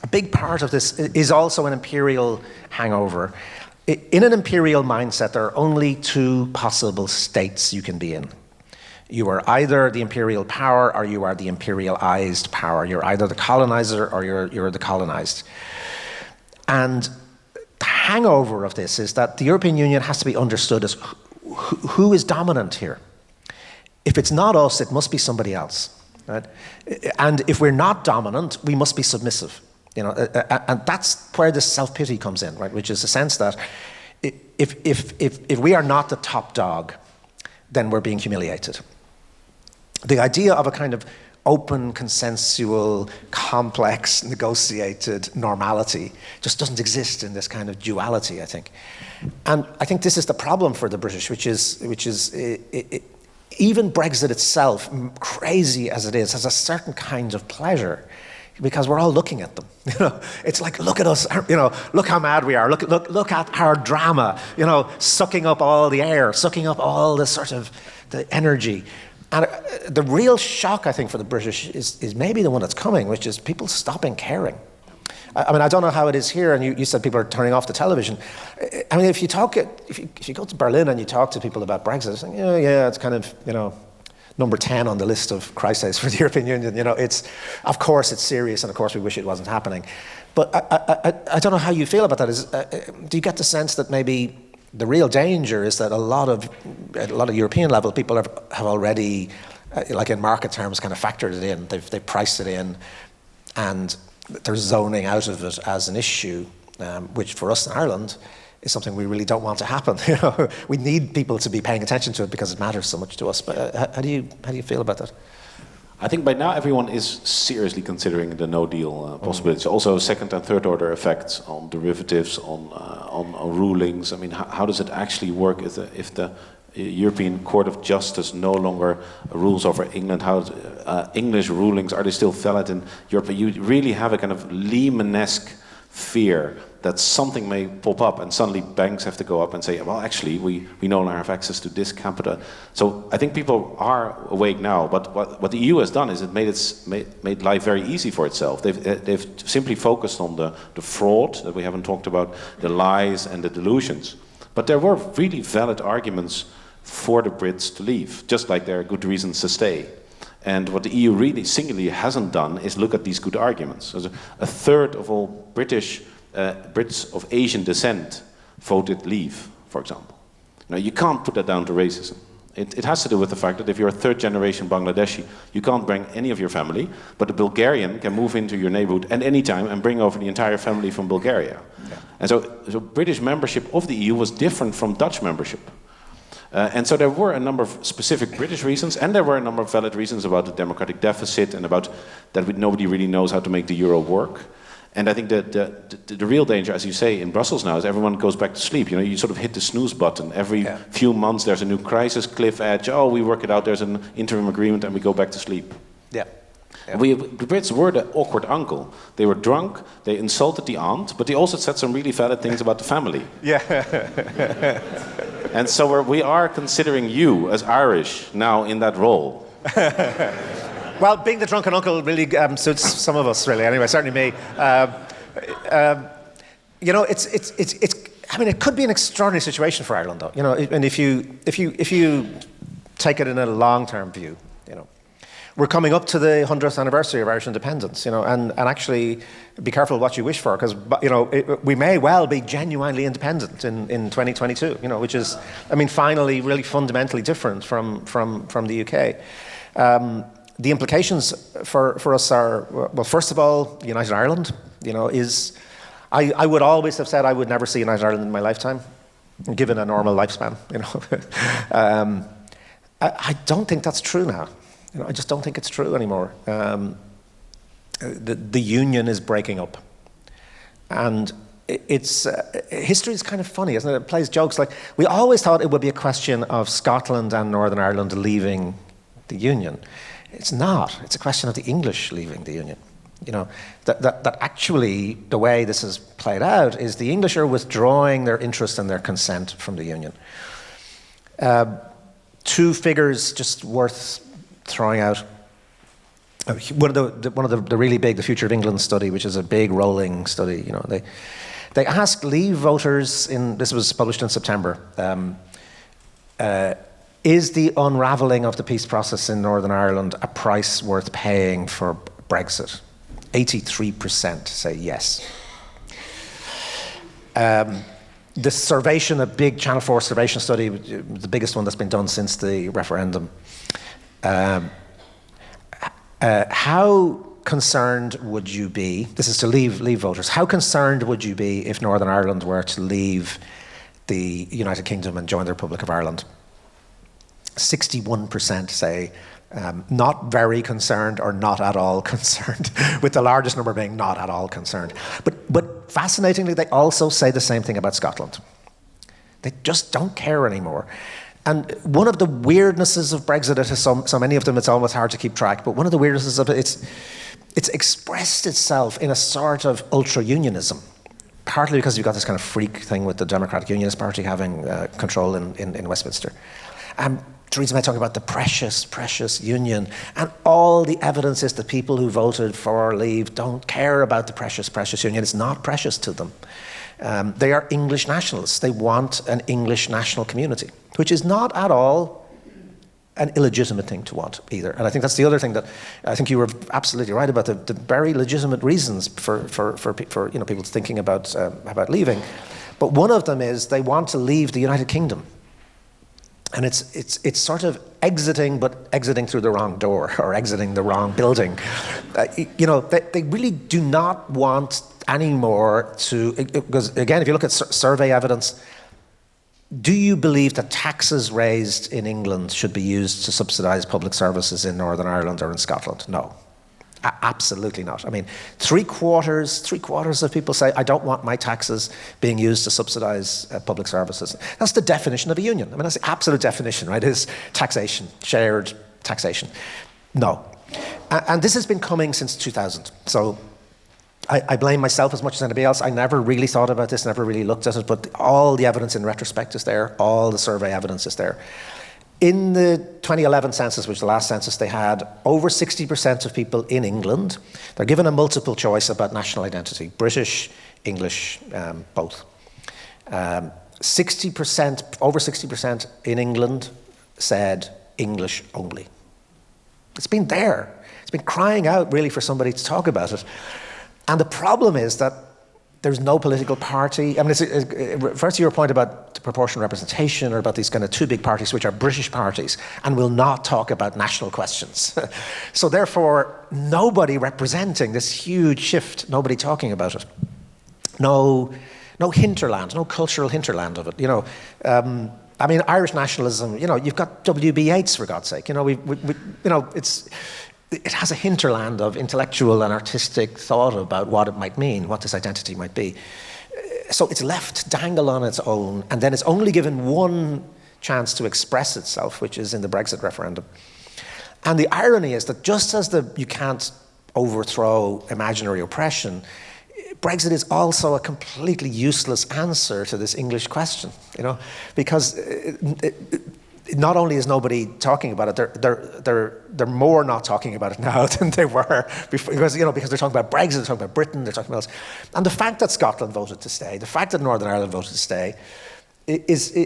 a big part of this is also an imperial hangover. In an imperial mindset, there are only two possible states you can be in. You are either the imperial power or you are the imperialized power. You're either the colonizer or you're the colonized. And the hangover of this is that the European Union has to be understood as who is dominant here. If it's not us, it must be somebody else. Right? And if we're not dominant, we must be submissive. And that's where this self-pity comes in, right? Which is the sense that if we are not the top dog, then we're being humiliated. The idea of a kind of open, consensual, complex, negotiated normality just doesn't exist in this kind of duality, I think. And I think this is the problem for the British, which is even Brexit itself, crazy as it is, has a certain kind of pleasure because we're all looking at them. It's like, look at us, look how mad we are. Look at our drama, sucking up all the air, sucking up all the sort of the energy. And the real shock, I think, for the British is maybe the one that's coming, which is people stopping caring. I mean, I don't know how it is here, and you said people are turning off the television. I mean, if you go to Berlin and you talk to people about Brexit, it's like, yeah, it's kind of, number 10 on the list of crises for the European Union. Of course it's serious, and of course we wish it wasn't happening. But I don't know how you feel about that. Do you get the sense that maybe the real danger is that at a lot of European level, people have already, like in market terms, kind of factored it in. They've priced it in, and they're zoning out of it as an issue, which for us in Ireland is something we really don't want to happen. We need people to be paying attention to it because it matters so much to us. But how do you feel about that? I think by now everyone is seriously considering the no deal possibilities. Also, second and third order effects on derivatives, on rulings. I mean, how does it actually work if the European Court of Justice no longer rules over England? How English rulings, are they still valid in Europe? You really have a kind of Lehman-esque fear that something may pop up and suddenly banks have to go up and say, well, actually, we no longer have access to this capital. So I think people are awake now, but what the EU has done is it made life very easy for itself. They've simply focused on the fraud that we haven't talked about, the lies and the delusions. But there were really valid arguments for the Brits to leave, just like there are good reasons to stay. And what the EU really singularly hasn't done is look at these good arguments. So a third of all Brits of Asian descent voted leave, for example. Now, you can't put that down to racism. It has to do with the fact that if you're a third generation Bangladeshi, you can't bring any of your family, but a Bulgarian can move into your neighborhood at any time and bring over the entire family from Bulgaria. Yeah. And so British membership of the EU was different from Dutch membership. And so there were a number of specific British reasons, and there were a number of valid reasons about the democratic deficit and about that nobody really knows how to make the euro work. And I think that the real danger, as you say, in Brussels now is everyone goes back to sleep. You sort of hit the snooze button. Every few months there's a new crisis, cliff edge. Oh, we work it out. There's an interim agreement, and we go back to sleep. Yeah. The Brits were the awkward uncle. They were drunk. They insulted the aunt, but they also said some really valid things about the family. Yeah. And so we are considering you as Irish now in that role. Well, being the drunken uncle really suits some of us, really. Anyway, certainly me. It's. I mean, it could be an extraordinary situation for Ireland, though. And if you take it in a long-term view, we're coming up to the 100th anniversary of Irish independence, and actually be careful what you wish for, because we may well be genuinely independent in 2022, which is, I mean, finally really fundamentally different from the UK. the implications for us are, well, first of all, United Ireland, is, I would always have said I would never see United Ireland in my lifetime, given a normal lifespan, I don't think that's true now. I just don't think it's true anymore. The union is breaking up. And it's history is kind of funny, isn't it? It plays jokes. Like, we always thought it would be a question of Scotland and Northern Ireland leaving the union. It's not. It's a question of the English leaving the union. That actually the way this is played out is the English are withdrawing their interest and their consent from the union. Two figures just worth throwing out. One of the really big, the Future of England study, which is a big rolling study. They asked Leave voters this was published in September. Is the unravelling of the peace process in Northern Ireland a price worth paying for Brexit? 83% say yes. This Survation, a big Channel 4 Survation study, the biggest one that's been done since the referendum. How concerned would you be, this is to leave voters, how concerned would you be if Northern Ireland were to leave the United Kingdom and join the Republic of Ireland? 61% say not very concerned or not at all concerned, with the largest number being not at all concerned. But fascinatingly, they also say the same thing about Scotland. They just don't care anymore. And one of the weirdnesses of Brexit, it has so many of them, it's almost hard to keep track, but one of the weirdnesses of it, it's expressed itself in a sort of ultra-unionism, partly because you've got this kind of freak thing with the Democratic Unionist Party having control in Westminster. Theresa May talking about the precious, precious union, and all the evidence is that people who voted for Leave don't care about the precious, precious union. It's not precious to them. They are English nationalists. They want an English national community, which is not at all an illegitimate thing to want either. And I think that's the other thing that I think you were absolutely right about, the very legitimate reasons for people thinking about leaving. But one of them is they want to leave the United Kingdom. And it's sort of exiting, but exiting through the wrong door or exiting the wrong building. They really do not want anymore to, because again, if you look at survey evidence, do you believe that taxes raised in England should be used to subsidise public services in Northern Ireland or in Scotland? No. Absolutely not. I mean, three quarters of people say, I don't want my taxes being used to subsidise public services. That's the definition of a union. I mean, that's the absolute definition, right? Is taxation, shared taxation. No. And this has been coming since 2000. So I blame myself as much as anybody else. I never really thought about this, never really looked at it, but all the evidence in retrospect is there. All the survey evidence is there. In the 2011 census, which was the last census they had, over 60% of people in England, they're given a multiple choice about national identity, British, English, both. 60%, over 60% in England said English only. It's been there. It's been crying out really for somebody to talk about it. And the problem is that there's no political party. I mean, it refers to your point about the proportional representation or about these kind of two big parties, which are British parties, and will not talk about national questions. So therefore, nobody representing this huge shift, nobody talking about it. No hinterland, no cultural hinterland of it. I mean, Irish nationalism, you've got W.B. Yeats, for God's sake. It has a hinterland of intellectual and artistic thought about what it might mean, what this identity might be. So it's left dangle on its own, and then it's only given one chance to express itself, which is in the Brexit referendum. And the irony is that just as you can't overthrow imaginary oppression, Brexit is also a completely useless answer to this English question, because not only is nobody talking about it, they're more not talking about it now than they were before, because they're talking about Brexit, they're talking about Britain, they're talking about else. And the fact that Scotland voted to stay, the fact that Northern Ireland voted to stay, is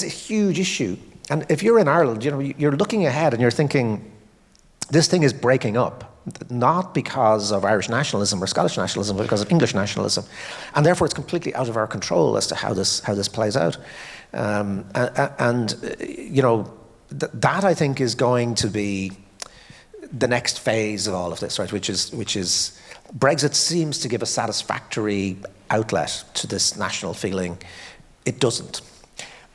a huge issue. And if you're in Ireland, you're looking ahead and you're thinking, this thing is breaking up, not because of Irish nationalism or Scottish nationalism, but because of English nationalism, and therefore it's completely out of our control as to how this plays out. That I think is going to be the next phase of all of this, right? Which is Brexit seems to give a satisfactory outlet to this national feeling. It doesn't.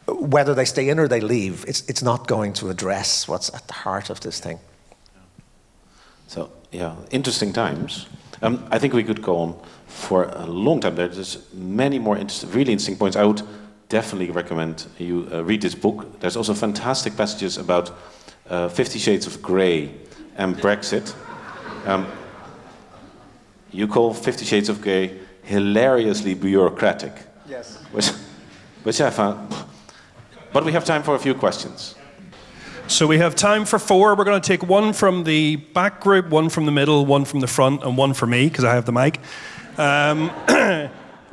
Whether they stay in or they leave, it's not going to address what's at the heart of this thing. So, yeah, interesting times. I think we could go on for a long time. There's many more really interesting points. I would definitely recommend you read this book. There's also fantastic passages about 50 Shades of Grey and Brexit. You call 50 Shades of Grey hilariously bureaucratic. Yes. Which I found... But we have time for a few questions. So we have time for 4. We're going to take one from the back group, one from the middle, one from the front, and one for me, because I have the mic.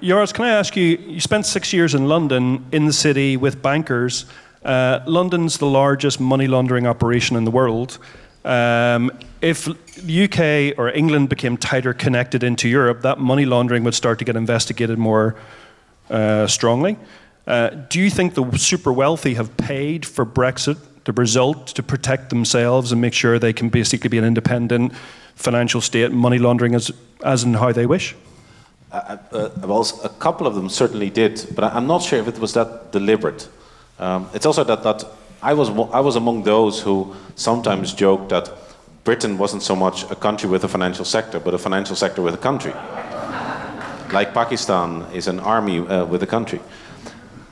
Joris, can I ask you, you spent 6 years in London, in the city, with bankers. London's the largest money laundering operation in the world. If the UK or England became tighter connected into Europe, that money laundering would start to get investigated more strongly. Do you think the super wealthy have paid for Brexit, the result, to protect themselves and make sure they can basically be an independent financial state, money laundering as in how they wish? Well, a couple of them certainly did, but I'm not sure if it was that deliberate. It's also that I was among those who sometimes joked that Britain wasn't so much a country with a financial sector, but a financial sector with a country. Like Pakistan is an army with a country.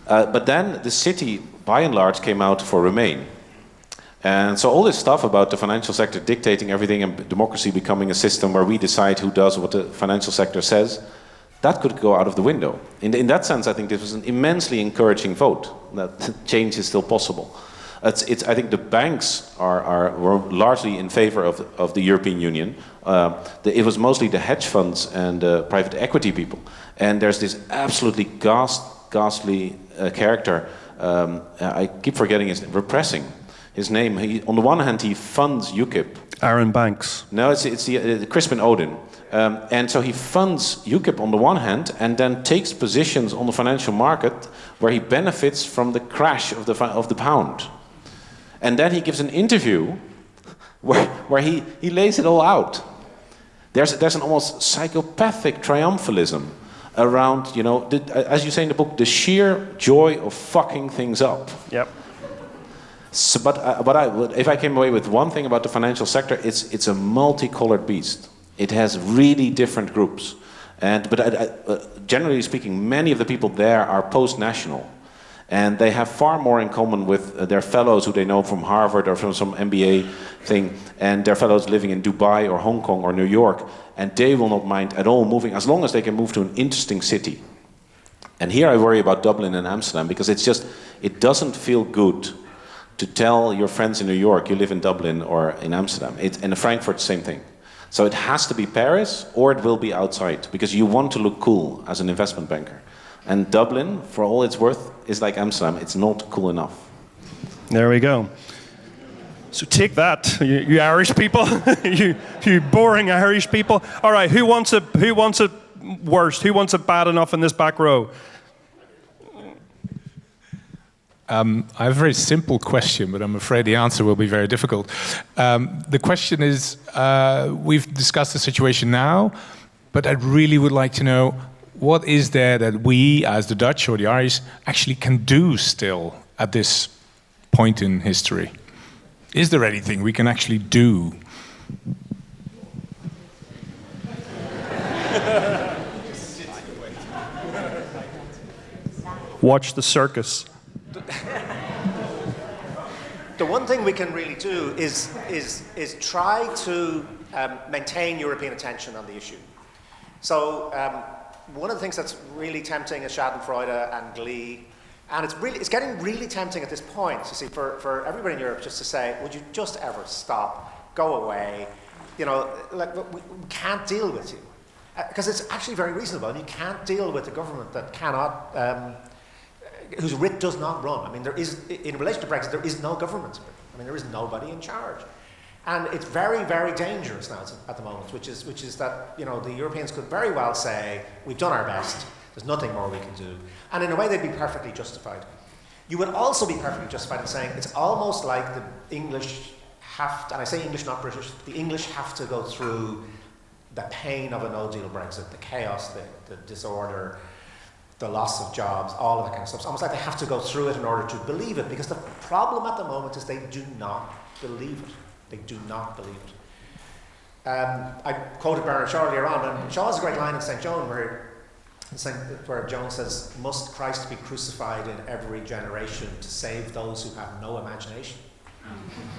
But then the city, by and large, came out for Remain. And so all this stuff about the financial sector dictating everything and democracy becoming a system where we decide who does what the financial sector says, that could go out of the window. In that sense, I think this was an immensely encouraging vote, that change is still possible. I think the banks were largely in favor of the European Union. It was mostly the hedge funds and private equity people. And there's this absolutely ghastly character, I keep forgetting his name, repressing his name. On the one hand, he funds UKIP. Aaron Banks. No, it's the Crispin Odin. And so he funds UKIP on the one hand, and then takes positions on the financial market where he benefits from the crash of the pound. And then he gives an interview where he lays it all out. There's an almost psychopathic triumphalism around, as you say in the book, the sheer joy of fucking things up. Yep. So, if I came away with one thing about the financial sector, it's a multicolored beast. It has really different groups, but generally speaking, many of the people there are post-national, and they have far more in common with their fellows who they know from Harvard or from some MBA thing, and their fellows living in Dubai or Hong Kong or New York, and they will not mind at all moving as long as they can move to an interesting city. And here I worry about Dublin and Amsterdam, because it doesn't feel good to tell your friends in New York you live in Dublin or in Amsterdam. In Frankfurt, same thing. So it has to be Paris, or it will be outside, because you want to look cool as an investment banker. And Dublin, for all it's worth, is like Amsterdam. It's not cool enough. There we go. So take that, you Irish people, you boring Irish people. All right, who wants it worst? Who wants it bad enough in this back row? I have a very simple question, but I'm afraid the answer will be very difficult. The question is, we've discussed the situation now, but I really would like to know, what is there that we, as the Dutch or the Irish, actually can do still at this point in history? Is there anything we can actually do? Watch the circus. The one thing we can really do is try to maintain European attention on the issue. So one of the things that's really tempting is Schadenfreude and Glee, and it's getting really tempting at this point, you see, for everybody in Europe just to say, would you just ever stop, go away, like we can't deal with you, because it's actually very reasonable, and you can't deal with a government that cannot. Whose writ does not run. I mean, there is, in relation to Brexit, there is no government. I mean, there is nobody in charge. And it's very, very dangerous now at the moment, which is that, the Europeans could very well say, we've done our best, there's nothing more we can do. And in a way, they'd be perfectly justified. You would also be perfectly justified in saying it's almost like the English have to, and I say English, not British, the English have to go through the pain of a no-deal Brexit, the chaos, the disorder, the loss of jobs, all of that kind of stuff. It's almost like they have to go through it in order to believe it, because the problem at the moment is they do not believe it. They do not believe it. I quoted Bernard Shaw earlier on, and Shaw has a great line in St. John where Joan says, "Must Christ be crucified in every generation to save those who have no imagination?"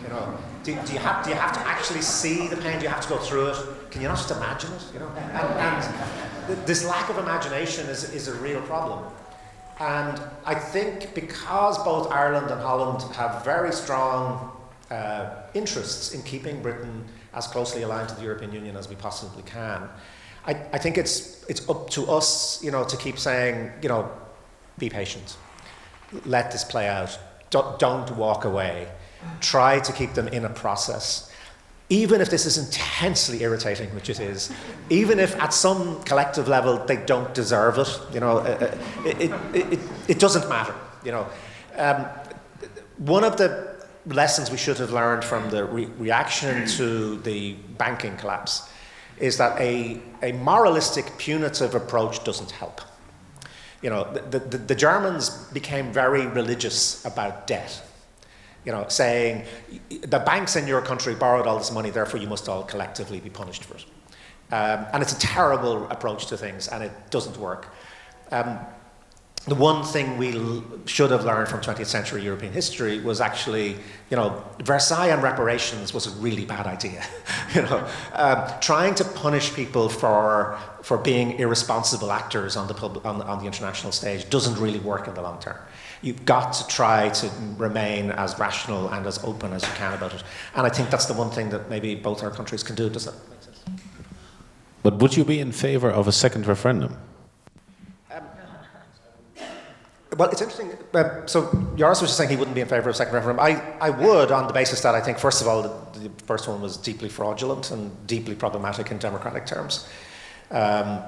You know, do you have to actually see the pain? Do you have to go through it? Can you not just imagine it? You know, and this lack of imagination is a real problem. And I think because both Ireland and Holland have very strong interests in keeping Britain as closely aligned to the European Union as we possibly can, I think it's up to us, you know, to keep saying, you know, be patient, let this play out, don't walk away. Try to keep them in a process, even if this is intensely irritating, which it is, even if at some collective level they don't deserve it, you know, it doesn't matter, you know. One of the lessons we should have learned from the reaction to the banking collapse is that a moralistic, punitive approach doesn't help. You know, the Germans became very religious about debt. You know, saying the banks in your country borrowed all this money, therefore you must all collectively be punished for it. And it's a terrible approach to things, and it doesn't work. The one thing we should have learned from 20th century European history was actually, you know, Versailles and reparations was a really bad idea. You know, trying to punish people for being irresponsible actors on the international stage doesn't really work in the long term. You've got to try to remain as rational and as open as you can about it. And I think that's the one thing that maybe both our countries can do. Does that make sense? But would you be in favor of a second referendum? Well, it's interesting. So Joris was just saying he wouldn't be in favour of a second referendum. I would, on the basis that I think, first of all, the first one was deeply fraudulent and deeply problematic in democratic terms.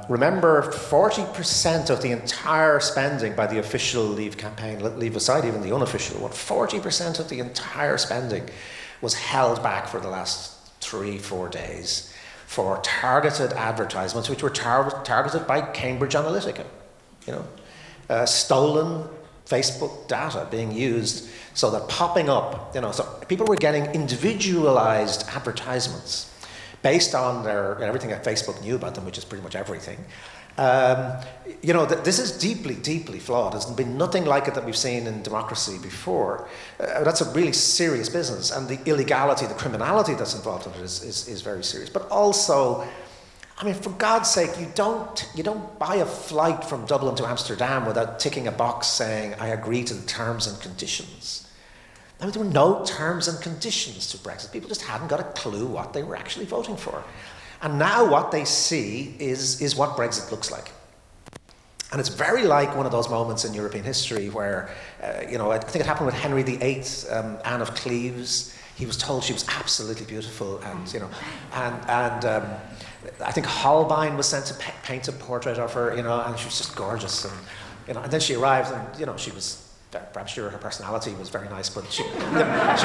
Remember, 40% of the entire spending by the official Leave campaign, leave aside even the unofficial one, 40% of the entire spending was held back for the last 3-4 days for targeted advertisements, which were targeted by Cambridge Analytica, you know, stolen Facebook data being used so that popping up, you know, so people were getting individualized advertisements based on everything that Facebook knew about them, which is pretty much everything. You know, this is deeply, deeply flawed. There's been nothing like it that we've seen in democracy before. That's a really serious business, and the illegality, the criminality that's involved in it is very serious. But also, I mean, for God's sake, you don't buy a flight from Dublin to Amsterdam without ticking a box saying, I agree to the terms and conditions. I mean, there were no terms and conditions to Brexit. People just hadn't got a clue what they were actually voting for. And now what they see is what Brexit looks like. And it's very like one of those moments in European history where, you know, I think it happened with Henry VIII, Anne of Cleves. He was told she was absolutely beautiful, and, you know, and I think Holbein was sent to paint a portrait of her, you know, and she was just gorgeous. And, you know, and then she arrived, and, you know, she was, perhaps sure her personality was very nice, but she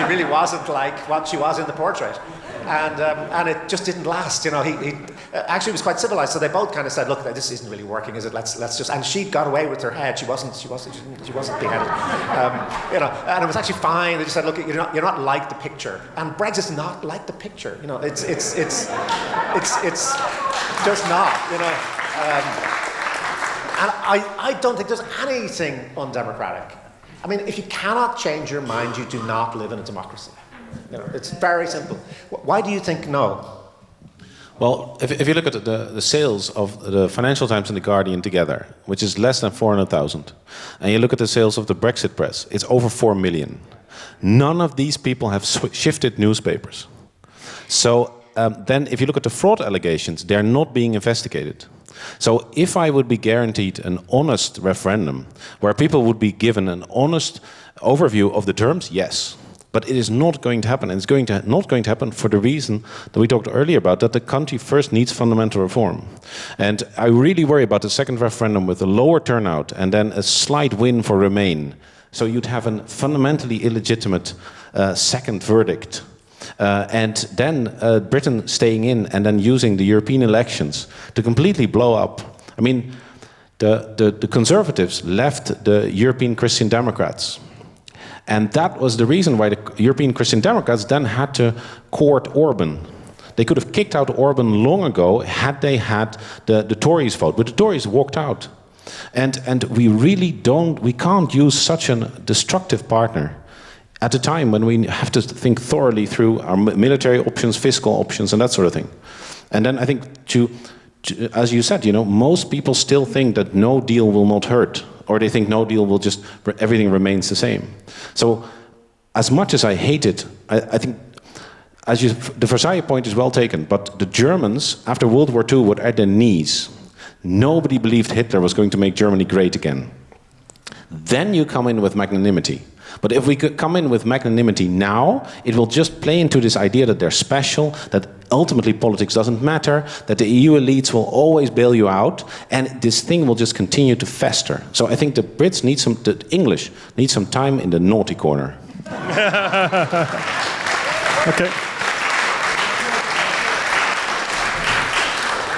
really wasn't like what she was in the portrait. And it just didn't last, you know. He actually was quite civilized, so they both kind of said, look, this isn't really working, is it? Let's just, and she got away with her head. She wasn't beheaded. You know, and it was actually fine. They just said, look, you're not like the picture. And Brexit's not like the picture, you know. It's just not, you know. And I don't think there's anything undemocratic. I mean, if you cannot change your mind, you do not live in a democracy. You know, it's very simple. Why do you think no? Well, if you look at the sales of the Financial Times and the Guardian together, which is less than 400,000, and you look at the sales of the Brexit press, it's over 4 million. None of these people have shifted newspapers. So then if you look at the fraud allegations, they're not being investigated. So if I would be guaranteed an honest referendum, where people would be given an honest overview of the terms, yes. But it is not going to happen, and it's not going to happen for the reason that we talked earlier about, that the country first needs fundamental reform. And I really worry about the second referendum with a lower turnout and then a slight win for Remain. So you'd have a fundamentally illegitimate second verdict. and then Britain staying in and then using the European elections to completely blow up. I mean, the Conservatives left the European Christian Democrats. And that was the reason why the European Christian Democrats then had to court Orban. They could have kicked out Orban long ago had they had the Tories vote, but the Tories walked out. And we can't use such a destructive partner at a time when we have to think thoroughly through our military options, fiscal options, and that sort of thing. And then I think, as you said, most people still think that no deal will not hurt, or they think no deal will just, everything remains the same. So, as much as I hate it, I think, the Versailles point is well taken, but the Germans, after World War II, were at their knees. Nobody believed Hitler was going to make Germany great again. Then you come in with magnanimity. But if we could come in with magnanimity now, it will just play into this idea that they're special, that ultimately politics doesn't matter, that the EU elites will always bail you out, and this thing will just continue to fester. So I think the Brits need the English need some time in the naughty corner. Okay.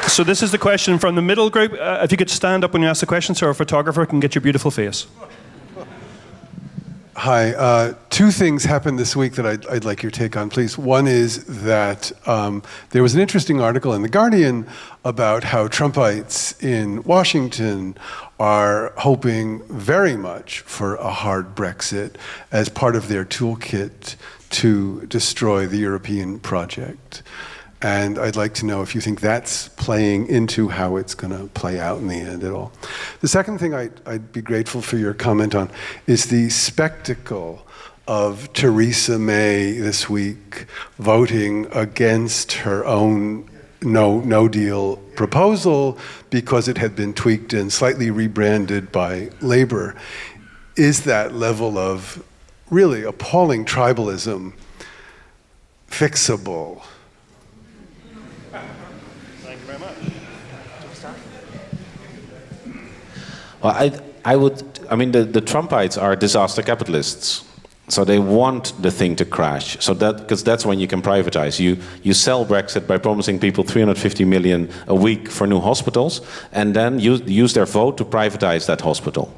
So this is the question from the middle group. If you could stand up when you ask the question so our photographer can get your beautiful face. Hi. Two things happened this week that I'd like your take on, please. One is that there was an interesting article in The Guardian about how Trumpites in Washington are hoping very much for a hard Brexit as part of their toolkit to destroy the European project. And I'd like to know if you think that's playing into how it's going to play out in the end at all. The second thing I'd be grateful for your comment on is the spectacle of Theresa May this week voting against her own no deal proposal because it had been tweaked and slightly rebranded by Labour. Is that level of really appalling tribalism fixable? Well, the Trumpites are disaster capitalists. So they want the thing to crash. So because that's when you can privatize. You sell Brexit by promising people 350 million a week for new hospitals, and then use their vote to privatize that hospital.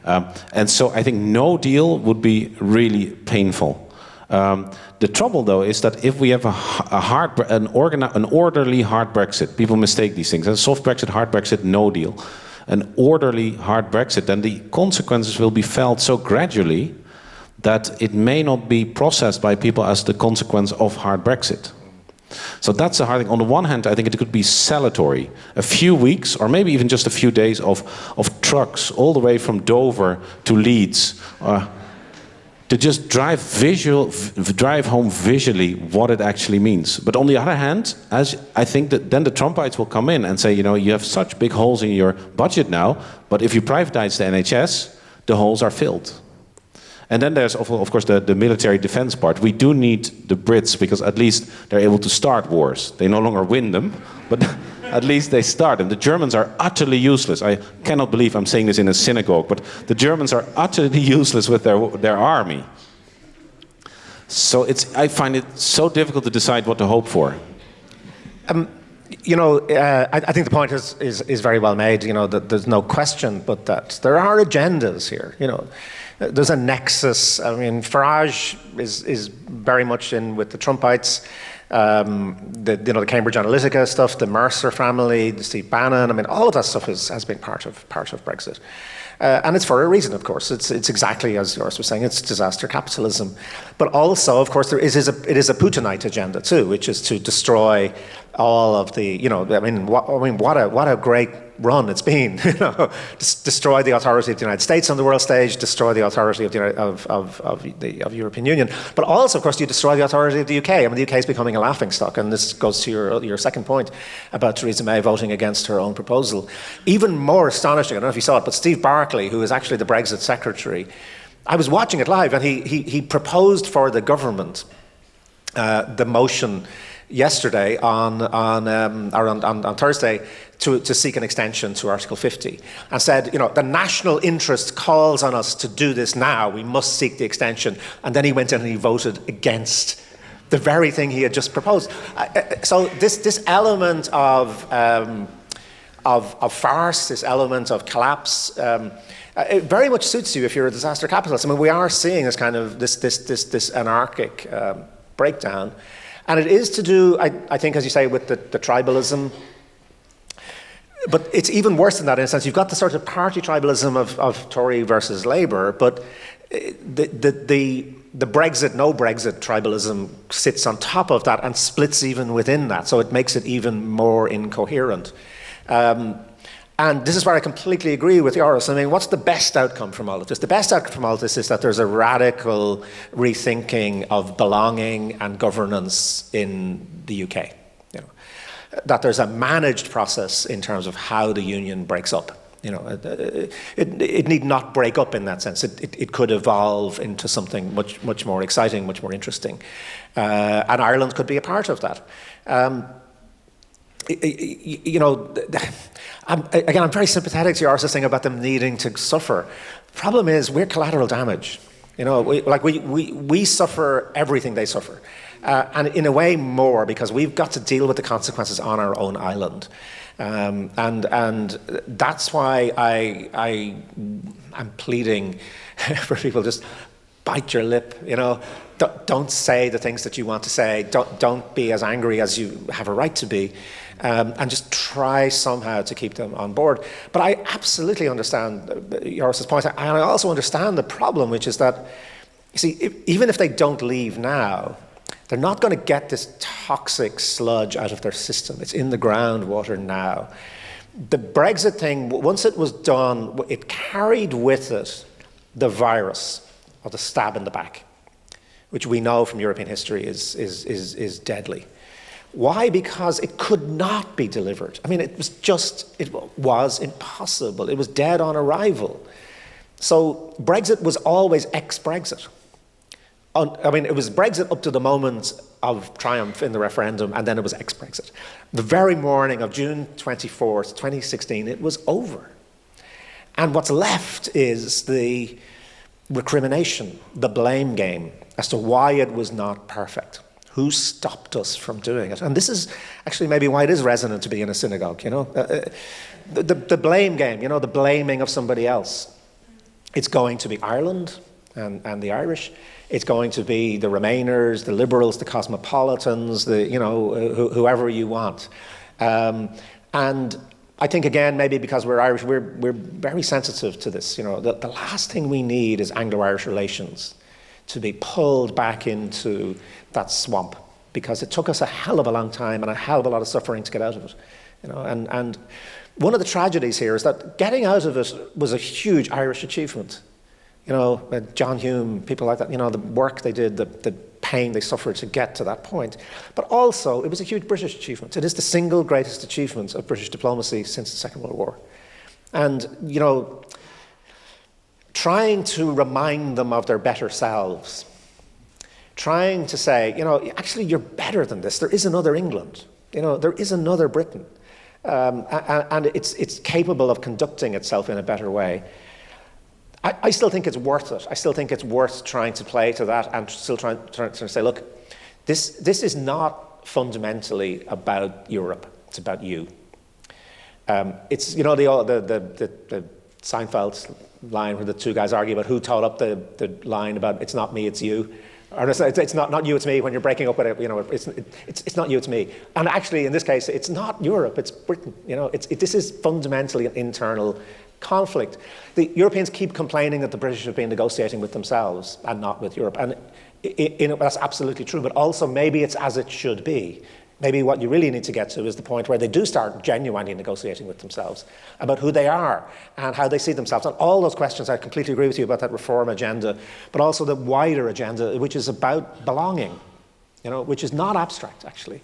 And so I think no deal would be really painful. The trouble, though, is that if we have an orderly hard Brexit, people mistake these things. A soft Brexit, hard Brexit, no deal. An orderly hard Brexit, then the consequences will be felt so gradually that it may not be processed by people as the consequence of hard Brexit. So that's the hard thing. On the one hand, I think it could be salutary. A few weeks, or maybe even just a few days of trucks all the way from Dover to Leeds, to just drive home visually what it actually means. But on the other hand, as I think that then the Trumpites will come in and say, you have such big holes in your budget now, but if you privatize the NHS, the holes are filled. And then there's, of course, the military defense part. We do need the Brits because at least they're able to start wars. They no longer win them, but at least they start them. The Germans are utterly useless. I cannot believe I'm saying this in a synagogue, but the Germans are utterly useless with their army. So I find it so difficult to decide what to hope for. I think the point is very well made. That there's no question, but that there are agendas here. There's a nexus. I mean, Farage is very much in with the Trumpites. The Cambridge Analytica stuff, the Mercer family, the Steve Bannon. I mean, all of that stuff has been part of Brexit, and it's for a reason. Of course, it's exactly as Joris was saying. It's disaster capitalism, but also, of course, it is a Putinite agenda too, which is to destroy all of the. What a great run it's been. Destroy the authority of the United States on the world stage, destroy the authority of the European Union, but also, of course, you destroy the authority of the UK. I mean, the UK is becoming a laughingstock, and this goes to your second point about Theresa May voting against her own proposal. Even more astonishing, I don't know if you saw it, but Steve Barclay, who is actually the Brexit secretary, I was watching it live, and he proposed for the government the motion yesterday on Thursday to seek an extension to Article 50, and said, the national interest calls on us to do this now. We must seek the extension. And then he went in and he voted against the very thing he had just proposed. So this element of farce, this element of collapse, it very much suits you if you're a disaster capitalist. I mean, we are seeing this kind of this anarchic breakdown, and it is to do, I think, as you say, with the tribalism. But it's even worse than that in a sense. You've got the sort of party tribalism of Tory versus Labour, but the Brexit, no Brexit tribalism sits on top of that and splits even within that. So it makes it even more incoherent. And this is where I completely agree with Joris. I mean, what's the best outcome from all of this? The best outcome from all of this is that there's a radical rethinking of belonging and governance in the UK. That there's a managed process in terms of how the union breaks up. It need not break up in that sense. It could evolve into something much more exciting, much more interesting, and Ireland could be a part of that. I'm very sympathetic to Joris' thing about them needing to suffer. The problem is we're collateral damage. We suffer everything they suffer. And in a way more, because we've got to deal with the consequences on our own island. And that's why I'm pleading for people, just bite your lip, don't say the things that you want to say, don't be as angry as you have a right to be, and just try somehow to keep them on board. But I absolutely understand Joris's point, and I also understand the problem, which is that, you see, even if they don't leave now, they're not going to get this toxic sludge out of their system. It's in the groundwater now. The Brexit thing, once it was done, it carried with it the virus of the stab in the back, which we know from European history is deadly. Why? Because it could not be delivered. I mean, it was impossible. It was dead on arrival. So Brexit was always ex-Brexit. I mean, it was Brexit up to the moment of triumph in the referendum, and then it was ex-Brexit. The very morning of June 24th, 2016, it was over. And what's left is the recrimination, the blame game as to why it was not perfect. Who stopped us from doing it? And this is actually maybe why it is resonant to be in a synagogue, the blame game, the blaming of somebody else. It's going to be Ireland and the Irish. It's going to be the Remainers, the Liberals, the Cosmopolitans, whoever you want. And I think, again, maybe because we're Irish, we're very sensitive to this. The last thing we need is Anglo-Irish relations to be pulled back into that swamp, because it took us a hell of a long time and a hell of a lot of suffering to get out of it. And one of the tragedies here is that getting out of it was a huge Irish achievement. John Hume, people like that, the work they did, the pain they suffered to get to that point. But also, it was a huge British achievement. It is the single greatest achievement of British diplomacy since the Second World War. And, trying to remind them of their better selves, trying to say, actually, you're better than this. There is another England. There is another Britain. And it's capable of conducting itself in a better way. I still think it's worth it. I still think it's worth trying to play to that and still trying to say, look, this is not fundamentally about Europe. It's about you. It's, the Seinfeld line where the two guys argue about who taught up the line about it's not me, it's you. Or it's not you, it's me. When you're breaking up with it, it's not you, it's me. And actually, in this case, it's not Europe, it's Britain. This is fundamentally an internal conflict. The Europeans keep complaining that the British have been negotiating with themselves and not with Europe. And that's absolutely true, but also maybe it's as it should be. Maybe what you really need to get to is the point where they do start genuinely negotiating with themselves about who they are and how they see themselves. And all those questions, I completely agree with you about that reform agenda, but also the wider agenda, which is about belonging, which is not abstract, actually.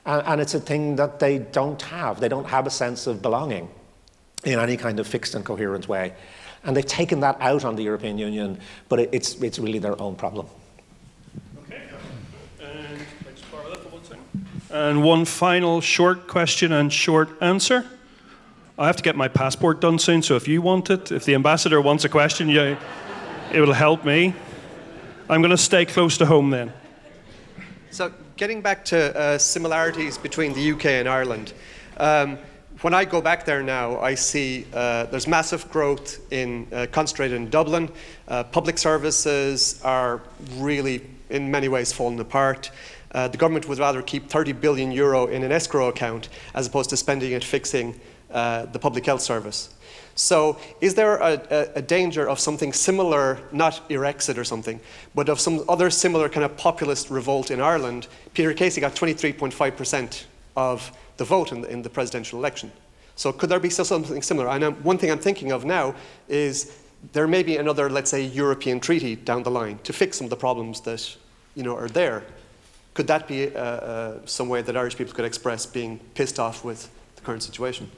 And it's a thing that they don't have. They don't have a sense of belonging in any kind of fixed and coherent way. And they've taken that out on the European Union, but it's really their own problem. Okay. And let's borrow that for 1 second. And one final short question and short answer. I have to get my passport done soon, so if you want it, if the ambassador wants a question, it will help me. I'm going to stay close to home then. So getting back to similarities between the UK and Ireland, when I go back there now, I see there's massive growth concentrated in Dublin. Public services are really, in many ways, falling apart. The government would rather keep 30 billion euro in an escrow account as opposed to spending it fixing the public health service. So is there a danger of something similar, not Brexit or something, but of some other similar kind of populist revolt in Ireland? Peter Casey got 23.5% of the vote in the presidential election. So could there be something similar? And one thing I'm thinking of now is there may be another, let's say, European treaty down the line to fix some of the problems that are there. Could that be some way that Irish people could express being pissed off with the current situation?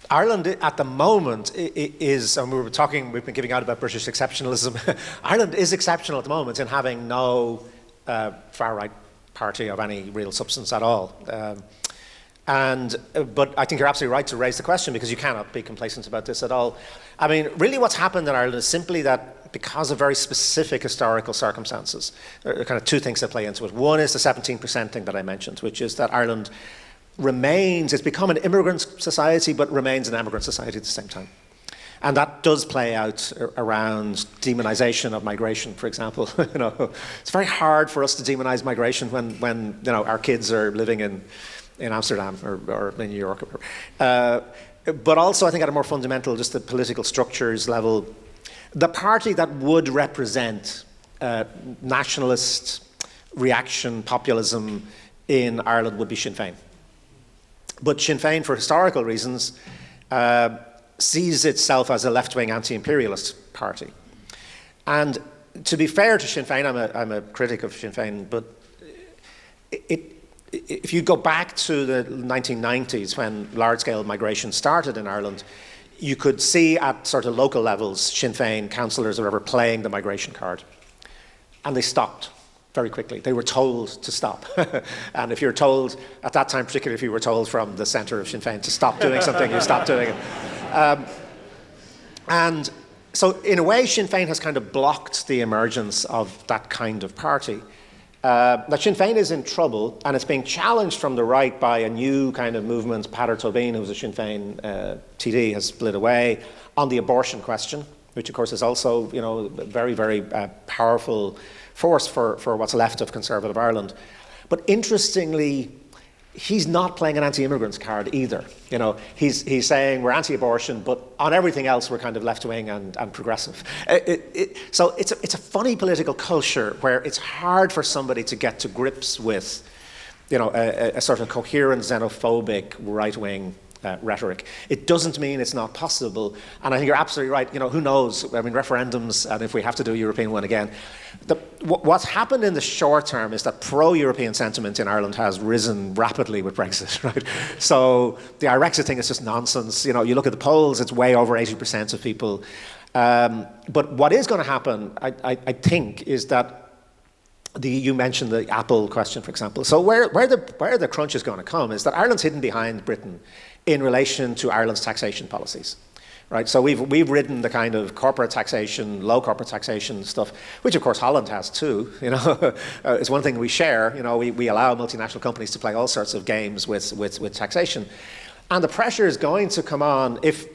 Ireland at the moment is, and we've been giving out about British exceptionalism. Ireland is exceptional at the moment in having no far-right party of any real substance at all. But I think you're absolutely right to raise the question, because you cannot be complacent about this at all. I mean, really what's happened in Ireland is simply that because of very specific historical circumstances, there are kind of two things that play into it. One is the 17% thing that I mentioned, which is that Ireland it's become an immigrant society, but remains an emigrant society at the same time. And that does play out around demonization of migration, for example. It's very hard for us to demonize migration when our kids are living in Amsterdam or in New York. But also, I think at a more fundamental, just the political structures level, the party that would represent nationalist reaction, populism in Ireland would be Sinn Féin. But Sinn Féin, for historical reasons, sees itself as a left-wing anti-imperialist party. And to be fair to Sinn Féin, I'm a critic of Sinn Féin, but if you go back to the 1990s when large-scale migration started in Ireland, you could see at sort of local levels Sinn Féin councillors or whatever playing the migration card. And they stopped very quickly. They were told to stop. And if you're told, at that time particularly, if you were told from the centre of Sinn Féin to stop doing something, you stopped doing it. And so in a way, Sinn Féin has kind of blocked the emergence of that kind of party. Now Sinn Féin is in trouble, and it's being challenged from the right by a new kind of movement. Peadar Tóibín, who was a Sinn Féin TD, has split away on the abortion question, which of course is also a very, very powerful force for what's left of conservative Ireland. But interestingly, he's not playing an anti-immigrants card either. He's saying we're anti-abortion, but on everything else we're kind of left-wing and progressive. So it's a funny political culture where it's hard for somebody to get to grips with, a sort of coherent xenophobic right-wing rhetoric. It doesn't mean it's not possible, and I think you're absolutely right. Who knows? I mean, referendums, and if we have to do a European one again. What's happened in the short term is that pro-European sentiment in Ireland has risen rapidly with Brexit, right? So the Irexit thing is just nonsense. You look at the polls, it's way over 80% of people. But what is going to happen, I think, is that you mentioned the Apple question, for example. So where the crunch is going to come is that Ireland's hidden behind Britain in relation to Ireland's taxation policies, right? So we've ridden the kind of corporate taxation, low corporate taxation stuff, which of course Holland has too. It's one thing we share. We allow multinational companies to play all sorts of games with taxation, and the pressure is going to come on if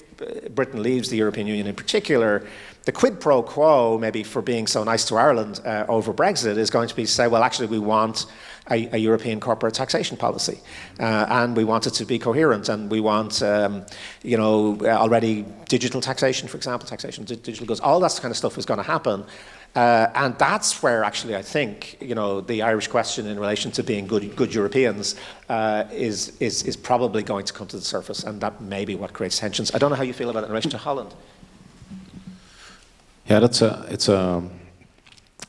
Britain leaves the European Union in particular. The quid pro quo, maybe for being so nice to Ireland over Brexit, is going to be to say, well, actually, we want a European corporate taxation policy, and we want it to be coherent, and we want, already digital taxation, for example, taxation of digital goods. All that kind of stuff is going to happen, and that's where actually I think the Irish question in relation to being good Europeans is probably going to come to the surface, and that may be what creates tensions. I don't know how you feel about it in relation to Holland. Yeah,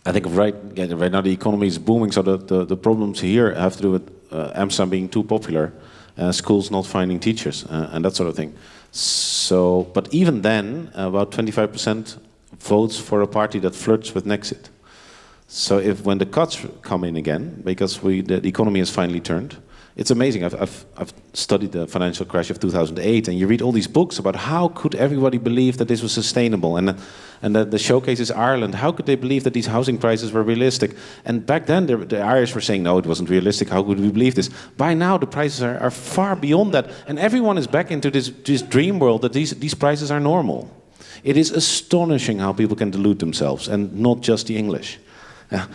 I think right now the economy is booming, so the problems here have to do with Amsterdam being too popular, schools not finding teachers, and that sort of thing. So, but even then, about 25% votes for a party that flirts with Nexit. So when the cuts come in again, because the economy has finally turned, It's amazing. I've studied the financial crash of 2008, and you read all these books about how could everybody believe that this was sustainable, and the showcase is Ireland. How could they believe that these housing prices were realistic? And back then, the Irish were saying, no, it wasn't realistic. How could we believe this? By now, the prices are far beyond that, and everyone is back into this dream world that these prices are normal. It is astonishing how people can delude themselves, and not just the English. Yeah.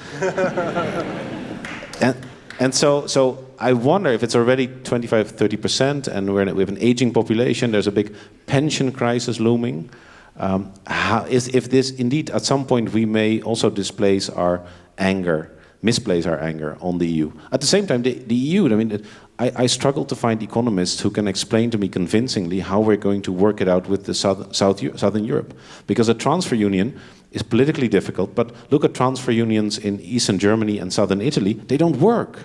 And so I wonder if it's already 25-30%, and we have an aging population. There's a big pension crisis looming. If this indeed at some point we may also misplace our anger on the EU. At the same time, the EU. I mean, I struggle to find economists who can explain to me convincingly how we're going to work it out with the Southern Europe, because a transfer union is politically difficult, but look at transfer unions in Eastern Germany and Southern Italy, they don't work.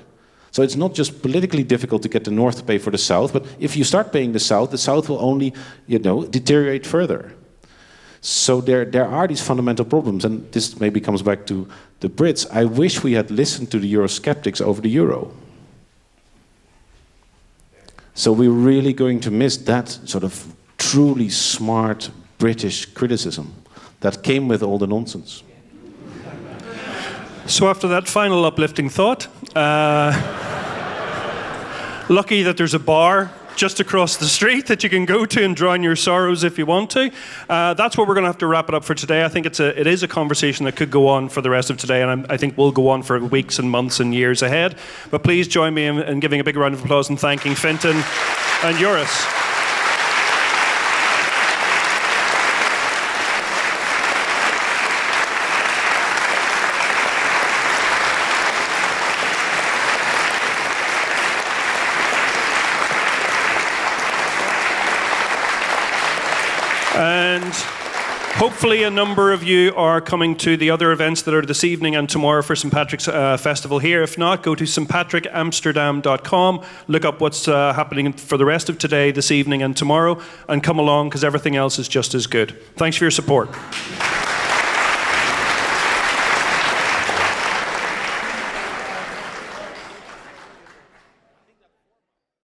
So it's not just politically difficult to get the North to pay for the South, but if you start paying the South will only, deteriorate further. So there are these fundamental problems, and this maybe comes back to the Brits. I wish we had listened to the Eurosceptics over the euro. So we're really going to miss that sort of truly smart British criticism that came with all the nonsense. So after that final uplifting thought, lucky that there's a bar just across the street that you can go to and drown your sorrows if you want to. That's where we're going to have to wrap it up for today. I think it is a conversation that could go on for the rest of today, and I think will go on for weeks and months and years ahead. But please join me in giving a big round of applause and thanking Fintan and Joris. And hopefully a number of you are coming to the other events that are this evening and tomorrow for St. Patrick's Festival here. If not, go to stpatrickamsterdam.com, look up what's happening for the rest of today, this evening and tomorrow, and come along because everything else is just as good. Thanks for your support.